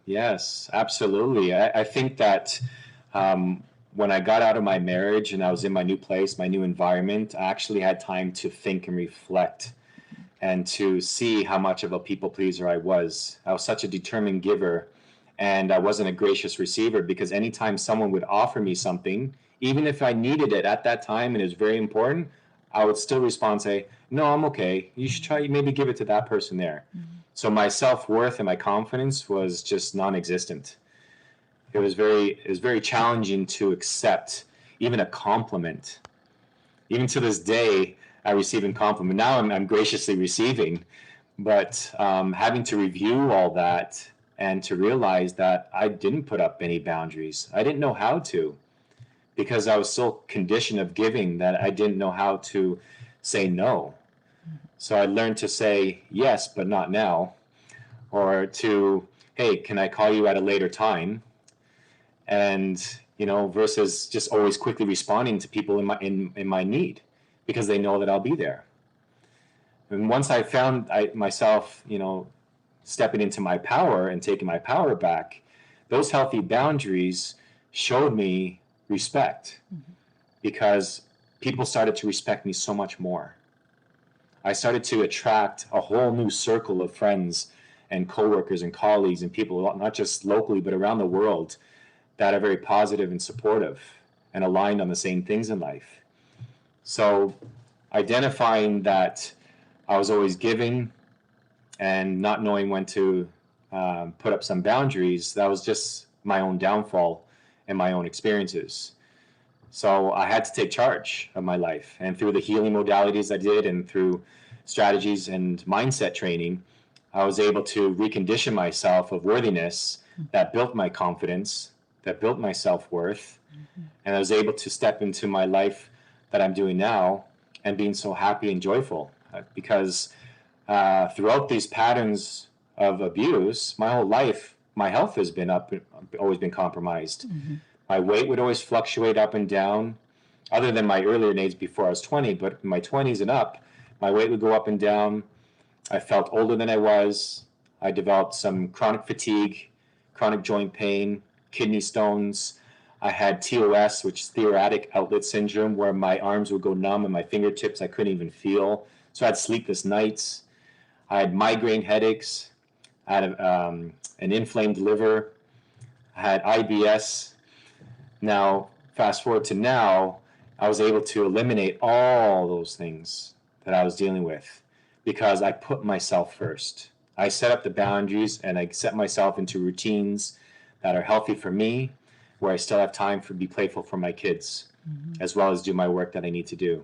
Yes, absolutely. I think that when I got out of my marriage and I was in my new place, my new environment, I actually had time to think and reflect and to see how much of a people pleaser I was. I was such a determined giver, and I wasn't a gracious receiver, because anytime someone would offer me something, even if I needed it at that time and it was very important, I would still respond and say, no, I'm okay. You should try, maybe give it to that person there. So my self-worth and my confidence was just non-existent. It was very challenging to accept even a compliment. Even to this day, I receive a compliment. Now I'm graciously receiving, but having to review all that and to realize that I didn't put up any boundaries. I didn't know how to, because I was so conditioned of giving that I didn't know how to say no. So I learned to say yes, but not now, or to, hey, can I call you at a later time? And versus just always quickly responding to people in my need, because they know that I'll be there. And once I found myself stepping into my power and taking my power back, those healthy boundaries showed me respect, because people started to respect me so much more. I started to attract a whole new circle of friends and coworkers and colleagues and people, not just locally but around the world, that are very positive and supportive and aligned on the same things in life. So identifying that I was always giving and not knowing when to put up some boundaries, that was just my own downfall and my own experiences. So I had to take charge of my life. And through the healing modalities I did and through strategies and mindset training, I was able to recondition myself of worthiness that built my confidence, that built my self-worth. And I was able to step into my life that I'm doing now and being so happy and joyful because throughout these patterns of abuse, my whole life, my health has been always been compromised. My weight would always fluctuate up and down, other than my earlier days before I was 20, but in my 20s and up, my weight would go up and down. I felt older than I was. I developed some chronic fatigue, chronic joint pain, kidney stones. I had TOS, which is theoretic outlet syndrome, where my arms would go numb and my fingertips I couldn't even feel. So I had sleepless nights. I had migraine headaches. I had an inflamed liver. I had IBS. Now, fast forward to now, I was able to eliminate all those things that I was dealing with because I put myself first. I set up the boundaries and I set myself into routines that are healthy for me, where I still have time to be playful for my kids, as well as do my work that I need to do.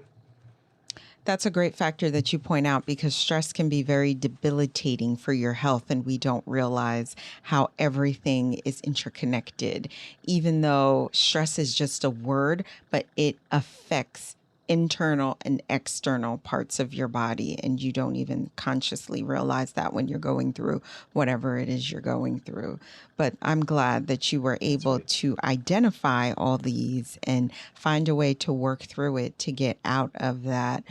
That's a great factor that you point out because stress can be very debilitating for your health, and we don't realize how everything is interconnected. Even though stress is just a word, but it affects internal and external parts of your body, and you don't even consciously realize that when you're going through whatever it is you're going through. But I'm glad that you were able to identify all these and find a way to work through it to get out of that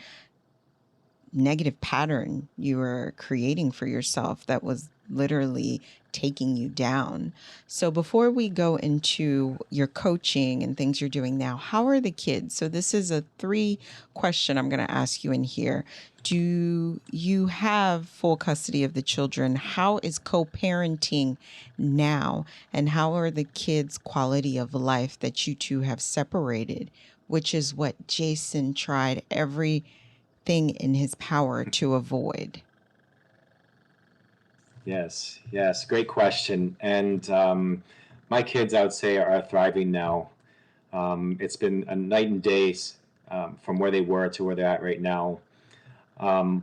negative pattern you were creating for yourself that was literally taking you down. So before we go into your coaching and things you're doing now, how are the kids? So this is a 3 question I'm going to ask you in here. Do you have full custody of the children? How is co-parenting now? And how are the kids' quality of life that you two have separated, which is what Jason tried everything in his power to avoid? Yes, great question. And my kids, I would say, are thriving now. It's been a night and day from where they were to where they're at right now.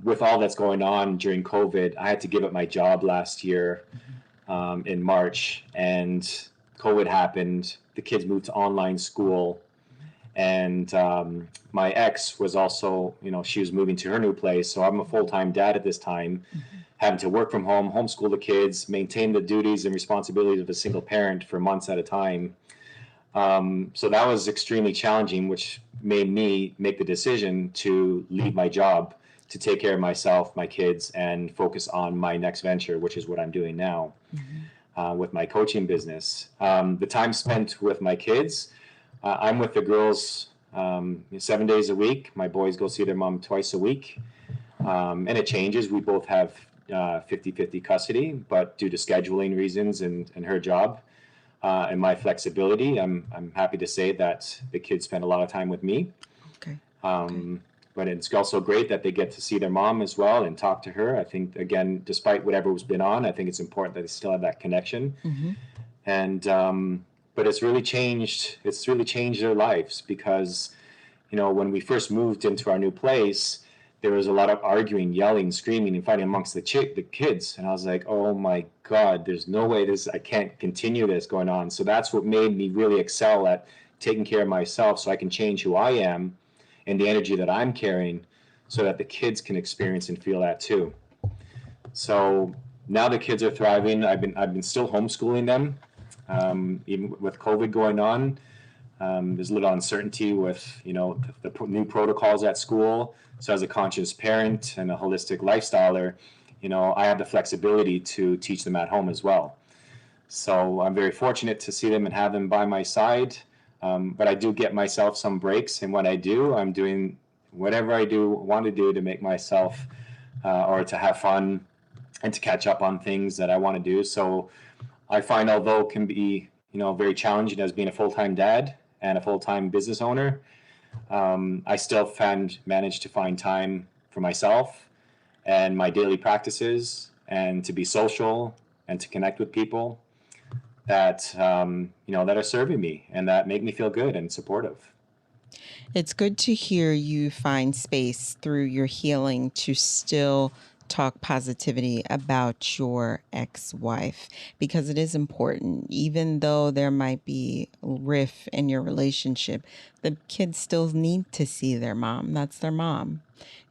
With all that's going on during COVID, I had to give up my job last year in March, and COVID happened. The kids moved to online school. And my ex was also, she was moving to her new place. So I'm a full-time dad at this time, having to work from home, homeschool the kids, maintain the duties and responsibilities of a single parent for months at a time. So that was extremely challenging, which made me make the decision to leave my job to take care of myself, my kids, and focus on my next venture, which is what I'm doing now with my coaching business. The time spent with my kids, I'm with the girls 7 days a week. My boys go see their mom twice a week. And it changes. We both have 50-50 custody, but due to scheduling reasons and her job and my flexibility, I'm happy to say that the kids spend a lot of time with me. Okay. But it's also great that they get to see their mom as well and talk to her. I think, again, despite whatever's been on, I think it's important that they still have that connection. And but it's really changed their lives because, when we first moved into our new place, there was a lot of arguing, yelling, screaming, and fighting amongst the kids. And I was like, oh my God, there's no way I can't continue this going on. So that's what made me really excel at taking care of myself so I can change who I am and the energy that I'm carrying so that the kids can experience and feel that too. So now the kids are thriving. I've been still homeschooling them. Even with COVID going on, there's a little uncertainty with, the new protocols at school. So as a conscious parent and a holistic lifestyler, I have the flexibility to teach them at home as well. So I'm very fortunate to see them and have them by my side. But I do get myself some breaks. And when I do, I'm doing whatever I want to do to make myself or to have fun and to catch up on things that I want to do. So I find, although it can be, very challenging as being a full-time dad and a full-time business owner, I still managed to find time for myself and my daily practices and to be social and to connect with people that, that are serving me and that make me feel good and supportive. It's good to hear you find space through your healing to still talk positivity about your ex-wife, because it is important. Even though there might be a rift in your relationship, the kids still need to see their mom. That's their mom.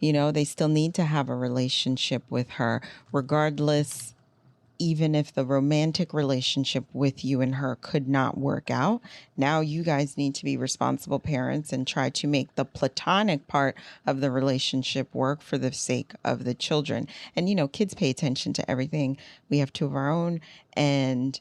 They still need to have a relationship with her, regardless. Even if the romantic relationship with you and her could not work out, now you guys need to be responsible parents and try to make the platonic part of the relationship work for the sake of the children. And, kids pay attention to everything. We have two of our own, and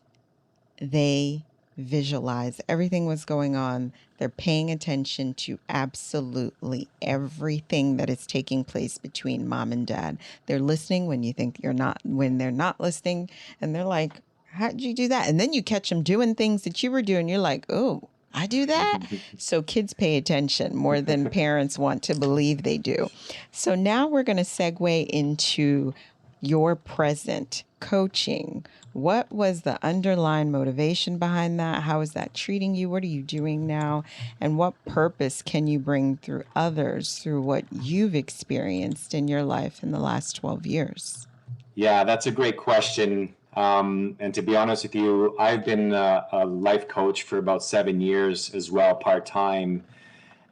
they visualize everything was going on. They're paying attention to absolutely everything that is taking place between mom and dad. They're listening when you think you're not, when they're not listening, and they're like, how'd you do that? And then you catch them doing things that you were doing. You're like, oh, I do that. So kids pay attention more than parents want to believe they do. So now we're going to segue into your present coaching. What was the underlying motivation behind that? How is that treating you? What are you doing now? And what purpose can you bring through others through what you've experienced in your life in the last 12 years? Yeah, that's a great question. And to be honest with you, I've been a life coach for about 7 years as well, part-time.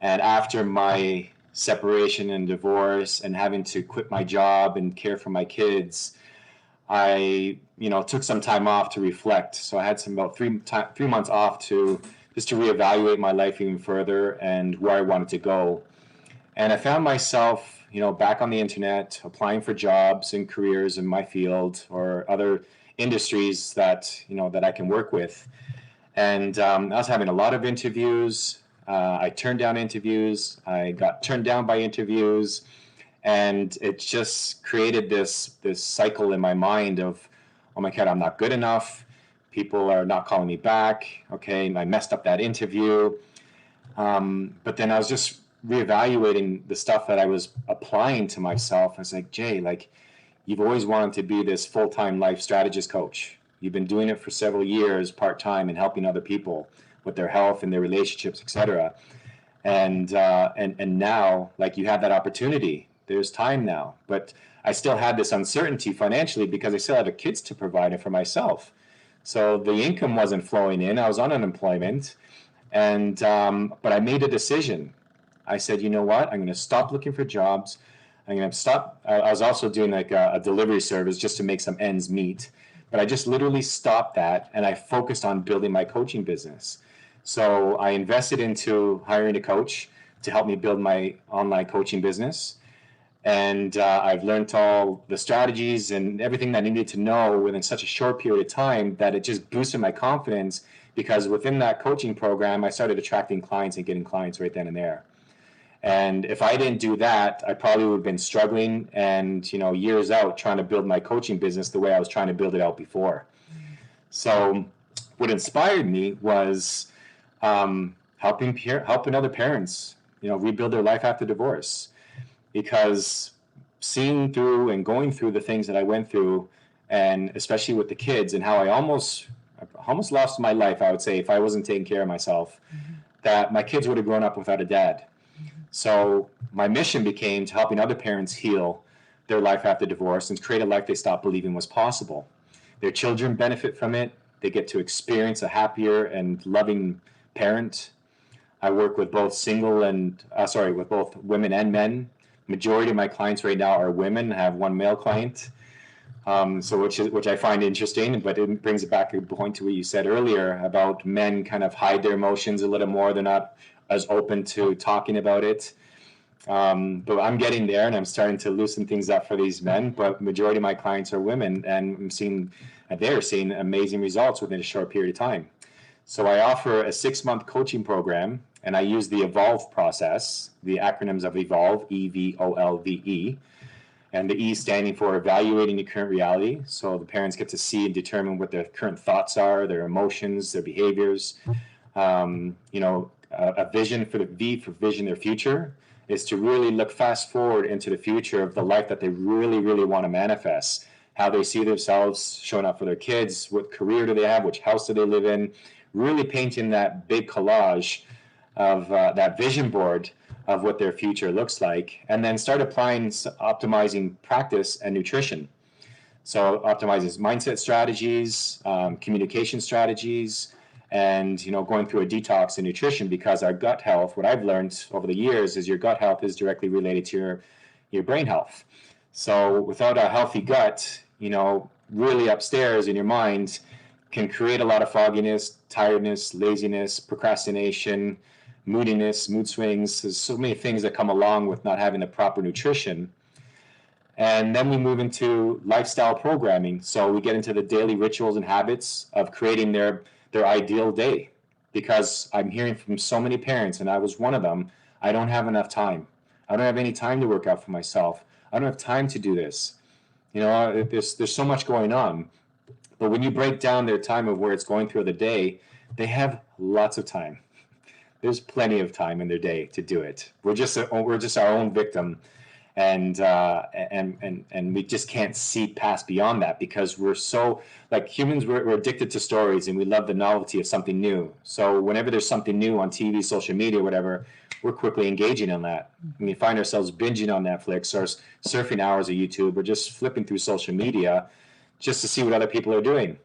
And after my separation and divorce and having to quit my job and care for my kids, I, took some time off to reflect. So I had about 3 months off to reevaluate my life even further and where I wanted to go. And I found myself, back on the internet, applying for jobs and careers in my field or other industries that, that I can work with. And I was having a lot of interviews. I turned down interviews. I got turned down by interviews. And it just created this cycle in my mind of, oh my God, I'm not good enough. People are not calling me back. Okay, I messed up that interview. But then I was just reevaluating the stuff that I was applying to myself. I was like, Jay, you've always wanted to be this full-time life strategist coach. You've been doing it for several years, part-time, and helping other people with their health and their relationships, etc. And now, you have that opportunity. There's time now, but I still had this uncertainty financially because I still had kids to provide for myself. So the income wasn't flowing in. I was on unemployment, and but I made a decision. I said, you know what? I'm going to stop looking for jobs. I'm going to stop. I was also doing a delivery service just to make some ends meet, but I just literally stopped that and I focused on building my coaching business. So I invested into hiring a coach to help me build my online coaching business. And I've learned all the strategies and everything that I needed to know within such a short period of time that it just boosted my confidence, because within that coaching program, I started attracting clients and getting clients right then and there. And if I didn't do that, I probably would have been struggling and, years out trying to build my coaching business the way I was trying to build it out before. So what inspired me was helping other parents, rebuild their life after divorce. Because seeing through and going through the things that I went through, and especially with the kids, and how I almost lost my life, I would say, if I wasn't taking care of myself, that my kids would have grown up without a dad. So my mission became to helping other parents heal their life after divorce and create a life they stopped believing was possible. Their children benefit from it. They get to experience a happier and loving parent. I work with both with both women and men. Majority of my clients right now are women. I have one male client, which I find interesting, but it brings it back a point to what you said earlier about men kind of hide their emotions a little more. They're not as open to talking about it. But I'm getting there, and I'm starting to loosen things up for these men. But majority of my clients are women, and they're seeing amazing results within a short period of time. So I offer a 6-month coaching program, and I use the EVOLVE process, the acronyms of EVOLVE, EVOLVE, and the E standing for evaluating the current reality. So the parents get to see and determine what their current thoughts are, their emotions, their behaviors. A vision for the V for vision their future is to really look fast forward into the future of the life that they really, really want to manifest. How they see themselves showing up for their kids, what career do they have, which house do they live in, really painting that big collage of that vision board of what their future looks like, and then start applying optimizing practice and nutrition. So optimizes mindset strategies, communication strategies, and going through a detox in nutrition, because our gut health, what I've learned over the years, is your gut health is directly related to your brain health. So without a healthy gut, really upstairs in your mind can create a lot of fogginess, tiredness, laziness, procrastination, moodiness, mood swings. There's so many things that come along with not having the proper nutrition. And then we move into lifestyle programming. So we get into the daily rituals and habits of creating their ideal day. Because I'm hearing from so many parents, and I was one of them, I don't have enough time. I don't have any time to work out for myself. I don't have time to do this. There's so much going on. But when you break down their time of where it's going through the day, they have lots of time. There's plenty of time in their day to do it. We're just our own victim, and we just can't see past beyond that, because we're so, like humans, we're addicted to stories, and we love the novelty of something new. So whenever there's something new on TV, social media, whatever, we're quickly engaging in that. We find ourselves binging on Netflix, or surfing hours of YouTube, or just flipping through social media just to see what other people are doing.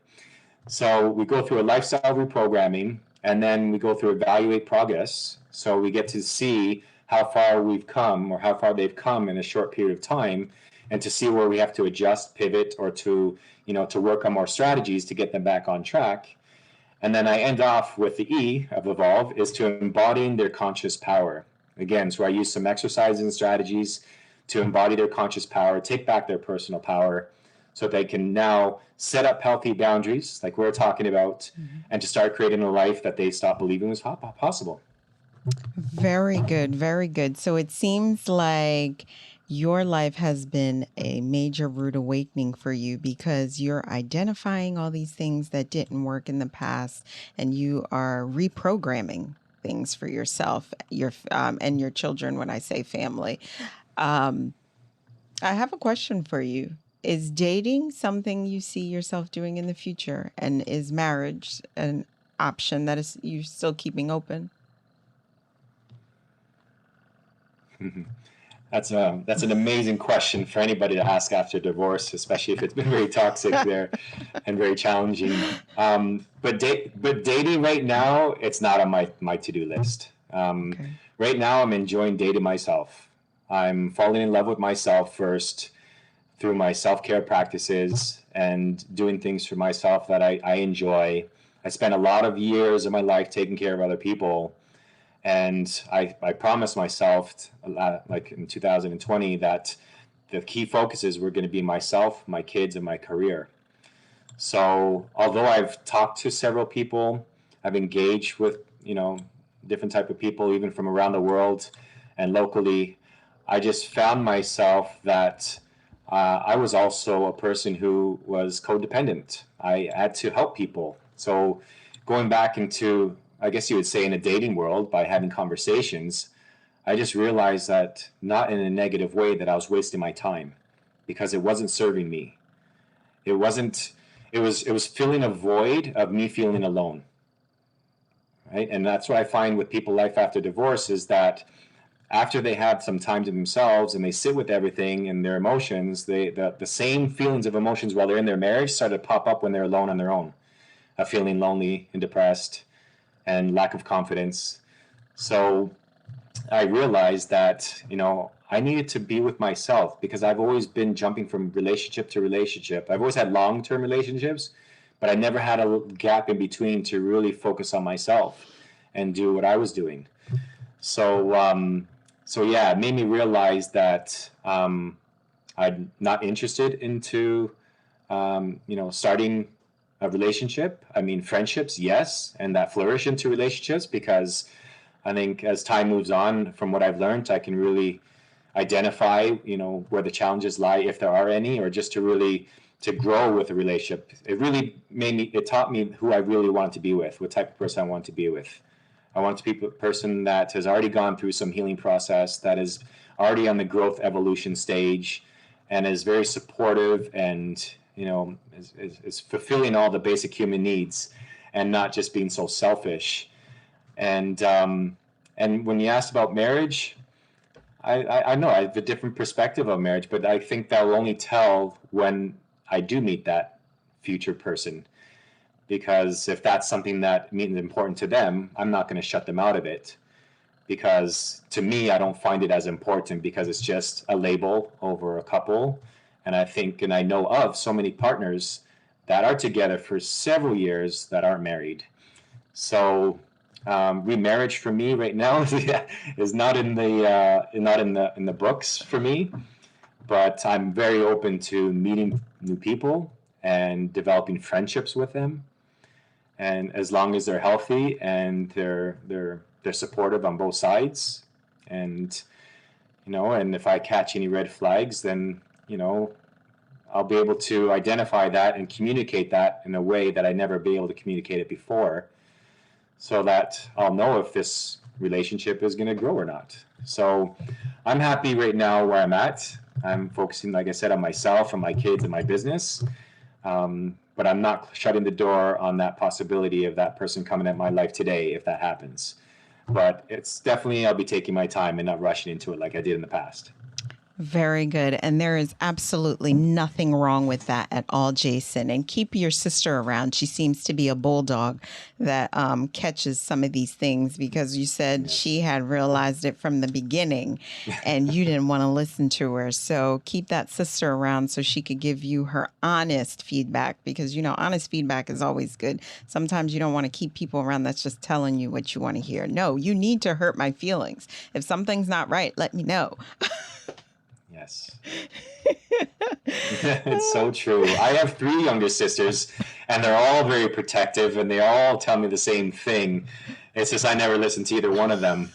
So we go through a lifestyle reprogramming, and then we go through evaluate progress. So we get to see how far we've come, or how far they've come in a short period of time, and to see where we have to adjust, pivot, or to work on more strategies to get them back on track. And then I end off with the E of evolve, is to embodying their conscious power. Again, so I use some exercises and strategies to embody their conscious power, take back their personal power, so they can now set up healthy boundaries, like we're talking about, and to start creating a life that they stopped believing was possible. Very good. Very good. So it seems like your life has been a major rude awakening for you, because you're identifying all these things that didn't work in the past, and you are reprogramming things for yourself, and your children. When I say family, I have a question for you. Is dating something you see yourself doing in the future? And is marriage an option that is you're still keeping open? That's an amazing question for anybody to ask after divorce, especially if it's been very toxic there and very challenging. But dating right now, it's not on my to-do list. Okay. Right now, I'm enjoying dating myself. I'm falling in love with myself first through my self-care practices and doing things for myself that I enjoy. I spent a lot of years of my life taking care of other people. And I promised myself, like in 2020, that the key focuses were going to be myself, my kids, and my career. So although I've talked to several people, I've engaged with, different type of people, even from around the world and locally, I just found myself that I was also a person who was codependent. I had to help people. So going back into, I guess you would say, in a dating world, by having conversations, I just realized that, not in a negative way, that I was wasting my time, because it wasn't serving me. It was filling a void of me feeling alone. Right? And that's what I find with people life after divorce, is that after they have some time to themselves and they sit with everything and their emotions, the same feelings of emotions while they're in their marriage started to pop up when they're alone on their own, of feeling lonely and depressed and lack of confidence. So I realized that, I needed to be with myself, because I've always been jumping from relationship to relationship. I've always had long-term relationships, but I never had a gap in between to really focus on myself and do what I was doing. So yeah, it made me realize that I'm not interested into, starting a relationship. I mean, friendships, yes, and that flourish into relationships, because I think as time moves on, from what I've learned, I can really identify, where the challenges lie, if there are any, or just to grow with a relationship. It taught me who I really wanted to be with, what type of person I want to be with. I want to be a person that has already gone through some healing process, that is already on the growth evolution stage, and is very supportive, and is fulfilling all the basic human needs, and not just being so selfish. And And when you asked about marriage, I know I have a different perspective of marriage, but I think that will only tell when I do meet that future person. Because if that's something that means important to them, I'm not going to shut them out of it. Because to me, I don't find it as important because it's just a label over a couple. And I think, and I know of so many partners that are together for several years that aren't married. So remarriage for me right now is not in the books for me. But I'm very open to meeting new people and developing friendships with them. And as long as they're healthy and they're supportive on both sides, and and if I catch any red flags, then I'll be able to identify that and communicate that in a way that I never be able to communicate it before, so that I'll know if this relationship is going to grow or not. So I'm happy right now where I'm at. I'm focusing, like I said, on myself and my kids and my business. But I'm not shutting the door on that possibility of that person coming at my life today if that happens. But it's definitely, I'll be taking my time and not rushing into it like I did in the past. Very good. And there is absolutely nothing wrong with that at all, Jason. And keep your sister around. She seems to be a bulldog that catches some of these things, because you said she had realized it from the beginning and you didn't want to listen to her. So keep that sister around so she could give you her honest feedback, because, honest feedback is always good. Sometimes you don't want to keep people around that's just telling you what you want to hear. No, you need to hurt my feelings. If something's not right, let me know. Yes. It's so true. I have 3 younger sisters, and they're all very protective, and they all tell me the same thing. It's just I never listen to either one of them.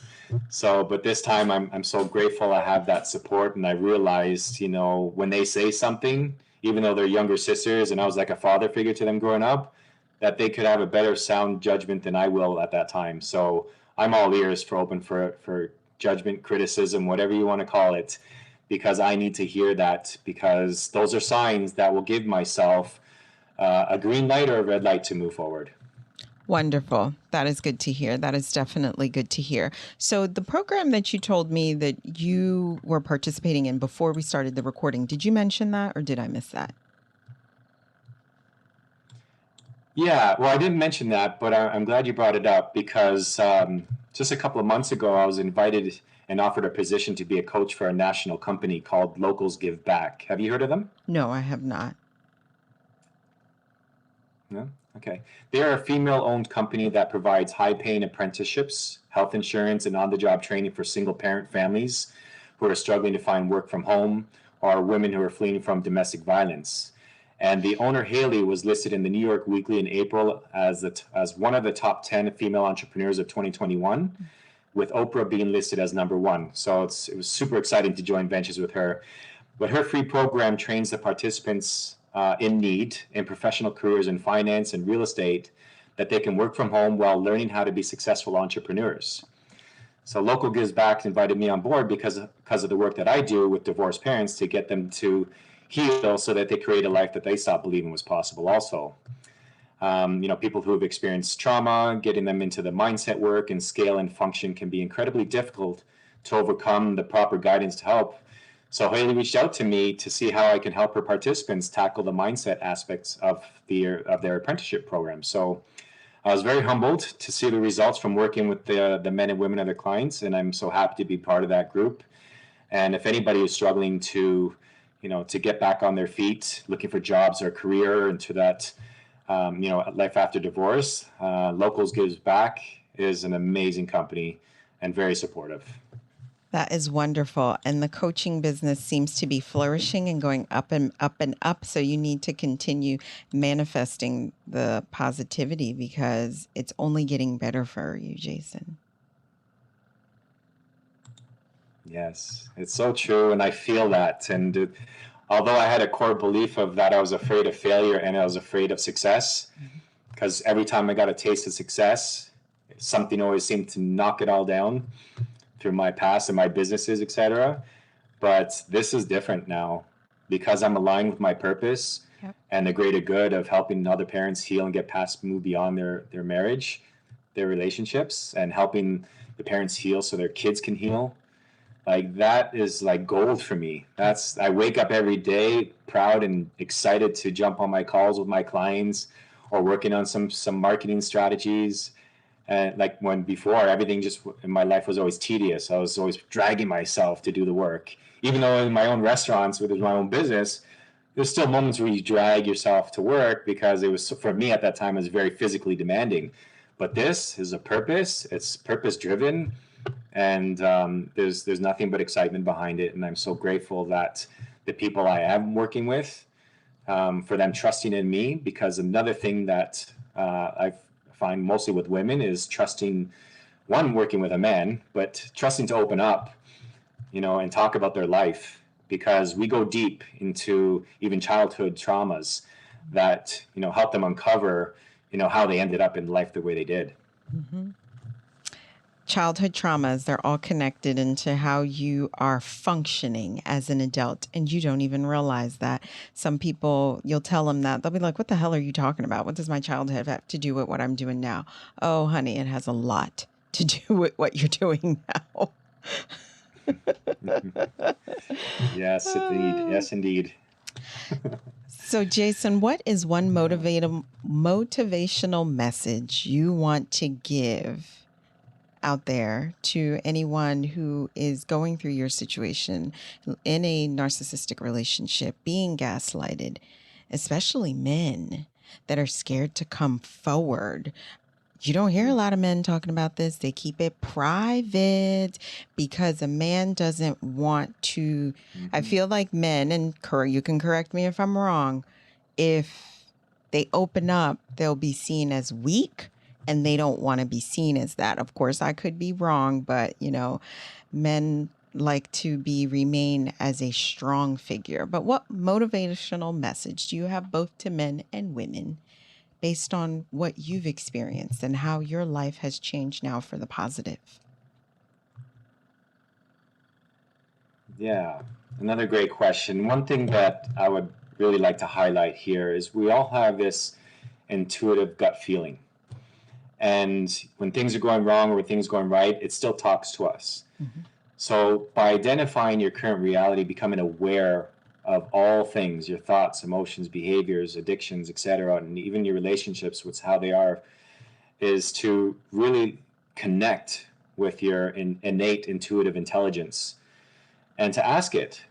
So, but this time I'm so grateful I have that support, and I realized, when they say something, even though they're younger sisters, and I was like a father figure to them growing up, that they could have a better sound judgment than I will at that time. So I'm all ears for judgment, criticism, whatever you want to call it, because I need to hear that, because those are signs that will give myself a green light or a red light to move forward. Wonderful. That is good to hear. That is definitely good to hear. So the program that you told me that you were participating in before we started the recording, did you mention that or did I miss that? Yeah, well, I didn't mention that, but I'm glad you brought it up, because just a couple of months ago, I was invited and offered a position to be a coach for a national company called Locals Give Back. Have you heard of them? No, I have not. No? Okay. They're a female-owned company that provides high-paying apprenticeships, health insurance, and on-the-job training for single-parent families who are struggling to find work from home, or women who are fleeing from domestic violence. And the owner, Haley, was listed in the New York Weekly in April as one of the top 10 female entrepreneurs of 2021. With Oprah being listed as number 1. So it was super exciting to join ventures with her. But her free program trains the participants in need in professional careers in finance and real estate, that they can work from home while learning how to be successful entrepreneurs. So Local Gives Back invited me on board because of the work that I do with divorced parents to get them to heal so that they create a life that they stopped believing was possible also. People who have experienced trauma, getting them into the mindset work and scale and function can be incredibly difficult to overcome the proper guidance to help. So Haley reached out to me to see how I can help her participants tackle the mindset aspects of their apprenticeship program. So I was very humbled to see the results from working with the men and women of the clients, and I'm so happy to be part of that group. And if anybody is struggling to get back on their feet, looking for jobs or career into that life after divorce, Locals Gives Back is an amazing company and very supportive. That is wonderful. And the coaching business seems to be flourishing and going up and up and up. So you need to continue manifesting the positivity, because it's only getting better for you, Jason. Yes, it's so true. And I feel that. And although I had a core belief of that, I was afraid of failure and I was afraid of success, because every time I got a taste of success, something always seemed to knock it all down through my past and my businesses, etc. But this is different now, because I'm aligned with my purpose. Yep. And the greater good of helping other parents heal and move beyond their marriage, their relationships, and helping the parents heal so their kids can heal. Like that is like gold for me. I wake up every day proud and excited to jump on my calls with my clients or working on some marketing strategies. And like when before, everything just in my life was always tedious. I was always dragging myself to do the work. Even though in my own restaurants, with my own business, there's still moments where you drag yourself to work because it was, for me at that time, it was very physically demanding. But this is a purpose. It's purpose driven, and there's nothing but excitement behind it. And I'm so grateful that the people I am working with, for them trusting in me, because another thing that I find mostly with women is trusting, one, working with a man, but trusting to open up, and talk about their life, because we go deep into even childhood traumas that, help them uncover, how they ended up in life the way they did. Mm-hmm. Childhood traumas, they're all connected into how you are functioning as an adult, and you don't even realize that. Some people, you'll tell them that, they'll be like, what the hell are you talking about? What does my childhood have to do with what I'm doing now? Oh, honey, it has a lot to do with what you're doing now. Yes, indeed. Yes, indeed. So, Jason, what is one motivational message you want to give out there to anyone who is going through your situation in a narcissistic relationship, being gaslighted, especially men that are scared to come forward? You don't hear a lot of men talking about this. They keep it private because a man doesn't want to. I feel like men, and you can correct me if I'm wrong, if they open up, they'll be seen as weak, and they don't want to be seen as that. Of course, I could be wrong, but men like to remain as a strong figure. But what motivational message do you have, both to men and women, based on what you've experienced and how your life has changed now for the positive? Yeah, another great question. One thing that I would really like to highlight here is we all have this intuitive gut feeling. And when things are going wrong or when things are going right, it still talks to us. Mm-hmm. So by identifying your current reality, becoming aware of all things, your thoughts, emotions, behaviors, addictions, etc., and even your relationships with how they are, is to really connect with your innate intuitive intelligence and to ask it,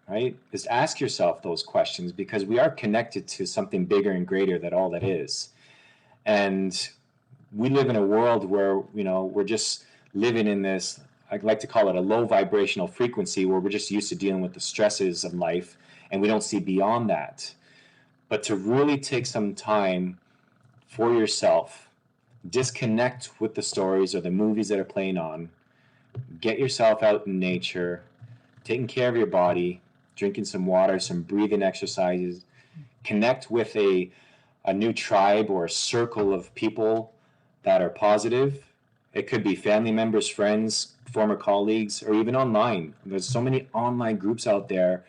right? Just ask yourself those questions, because we are connected to something bigger and greater than all that is. And we live in a world where, we're just living in this, I like to call it a low vibrational frequency, where we're just used to dealing with the stresses of life and we don't see beyond that. But to really take some time for yourself, disconnect with the stories or the movies that are playing on, get yourself out in nature, taking care of your body, drinking some water, some breathing exercises, connect with a new tribe or a circle of people that are positive. It could be family members, friends, former colleagues, or even online. There's so many online groups out there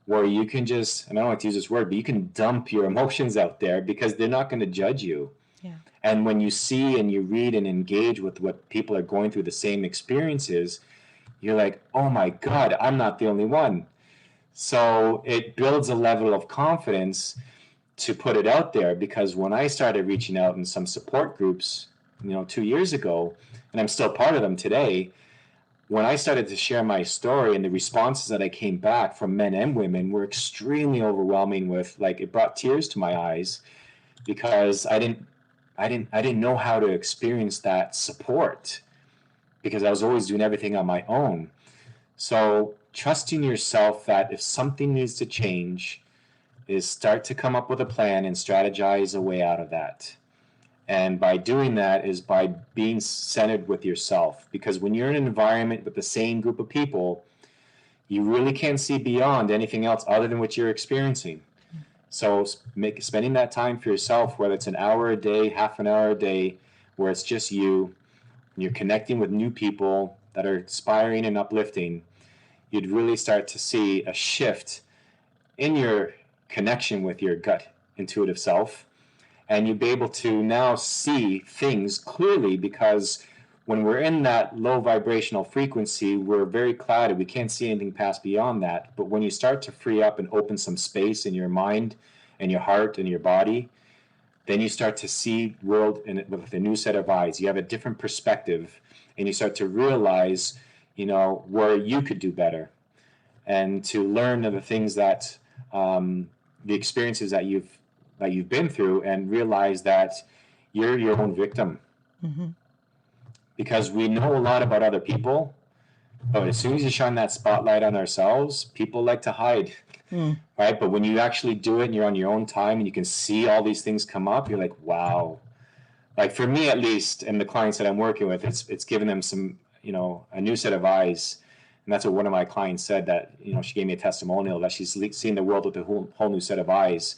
where you can just, and I don't like to use this word, but you can dump your emotions out there because they're not going to judge you. Yeah. And when you see and you read and engage with what people are going through, the same experiences, you're like, oh my God, I'm not the only one. So it builds a level of confidence to put it out there, because when I started reaching out in some support groups, 2 years ago, and I'm still part of them today, when I started to share my story, and the responses that I came back from men and women were extremely overwhelming, with it brought tears to my eyes, because I didn't know how to experience that support, because I was always doing everything on my own. So trusting yourself that if something needs to change, is start to come up with a plan and strategize a way out of that. And by doing that is by being centered with yourself, because when you're in an environment with the same group of people, you really can't see beyond anything else other than what you're experiencing. So spending that time for yourself, whether it's an hour a day, half an hour a day, where it's just you, and you're connecting with new people that are inspiring and uplifting, you'd really start to see a shift in your connection with your gut intuitive self. And you'd be able to now see things clearly, because when we're in that low vibrational frequency, we're very clouded. We can't see anything past beyond that. But when you start to free up and open some space in your mind and your heart and your body, then you start to see world with a new set of eyes. You have a different perspective, and you start to realize, where you could do better, and to learn of the things that, the experiences that you've been through, and realize that you're your own victim. Mm-hmm. Because we know a lot about other people, but as soon as you shine that spotlight on ourselves, people like to hide. Right? But when you actually do it and you're on your own time and you can see all these things come up, you're like, wow. Like for me, at least, and the clients that I'm working with, it's given them some, a new set of eyes. And that's what one of my clients said, that, she gave me a testimonial that she's seen the world with a whole new set of eyes,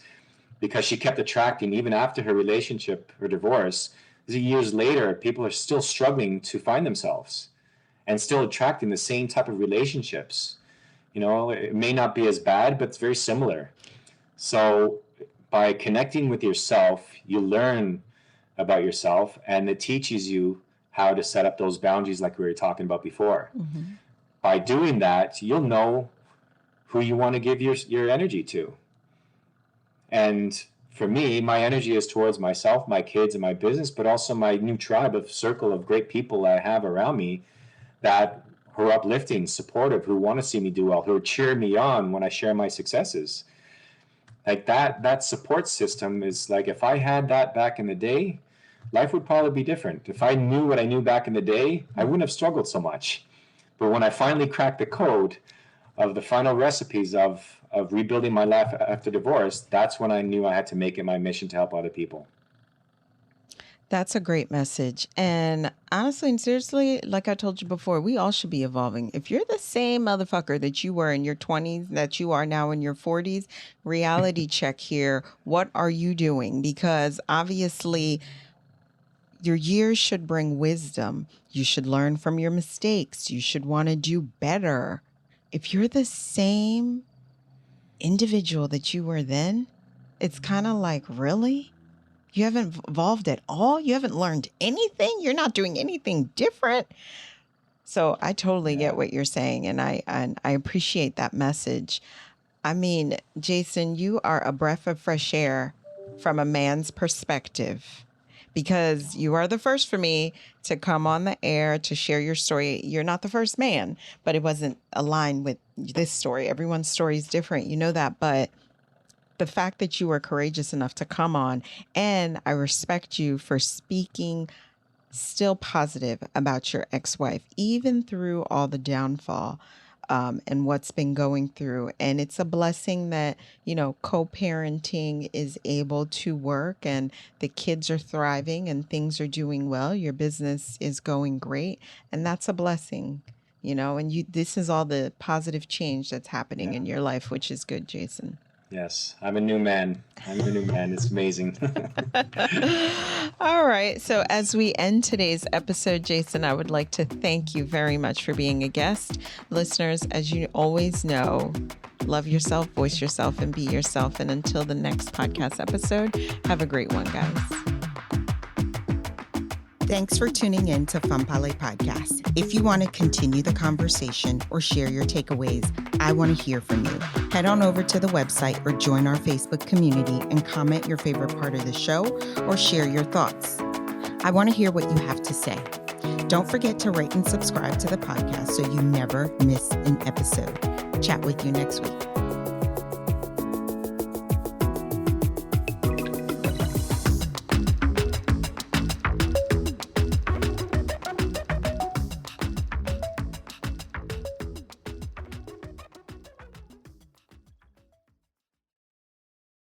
because she kept attracting, even after her relationship, her divorce, years later, people are still struggling to find themselves and still attracting the same type of relationships. It may not be as bad, but it's very similar. So by connecting with yourself, you learn about yourself, and it teaches you how to set up those boundaries like we were talking about before. Mm-hmm. By doing that, you'll know who you want to give your energy to. And for me, my energy is towards myself, my kids, and my business, but also my new circle of great people I have around me that who are uplifting, supportive, who want to see me do well, who cheer me on when I share my successes. Like that support system is like, if I had that back in the day, life would probably be different. If I knew what I knew back in the day, I wouldn't have struggled so much. But when I finally cracked the code of the final recipes of rebuilding my life after divorce, that's when I knew I had to make it my mission to help other people. That's a great message. And honestly and seriously, like I told you before, we all should be evolving. If you're the same motherfucker that you were in your 20s, that you are now in your 40s, reality check here. What are you doing? Because obviously your years should bring wisdom. You should learn from your mistakes. You should want to do better. If you're the same individual that you were then, it's kind of like, really? You haven't evolved at all? You haven't learned anything? You're not doing anything different? So I totally get what you're saying, and I appreciate that message. I mean, Jason, you are a breath of fresh air from a man's perspective, because you are the first for me to come on the air to share your story. You're not the first man, but it wasn't aligned with this story. Everyone's story is different. You know that, but the fact that you were courageous enough to come on, and I respect you for speaking still positive about your ex-wife, even through all the downfall and what's been going through. And it's a blessing that, co-parenting is able to work, and the kids are thriving and things are doing well. Your business is going great. And that's a blessing, and this is all the positive change that's happening in your life, which is good, Jason. Yes, I'm a new man. It's amazing. All right. So as we end today's episode, Jason, I would like to thank you very much for being a guest. Listeners, as you always know, love yourself, voice yourself, and be yourself. And until the next podcast episode, have a great one, guys. Thanks for tuning in to Fanpale Podcast. If you want to continue the conversation or share your takeaways, I want to hear from you. Head on over to the website or join our Facebook community and comment your favorite part of the show or share your thoughts. I want to hear what you have to say. Don't forget to rate and subscribe to the podcast so you never miss an episode. Chat with you next week.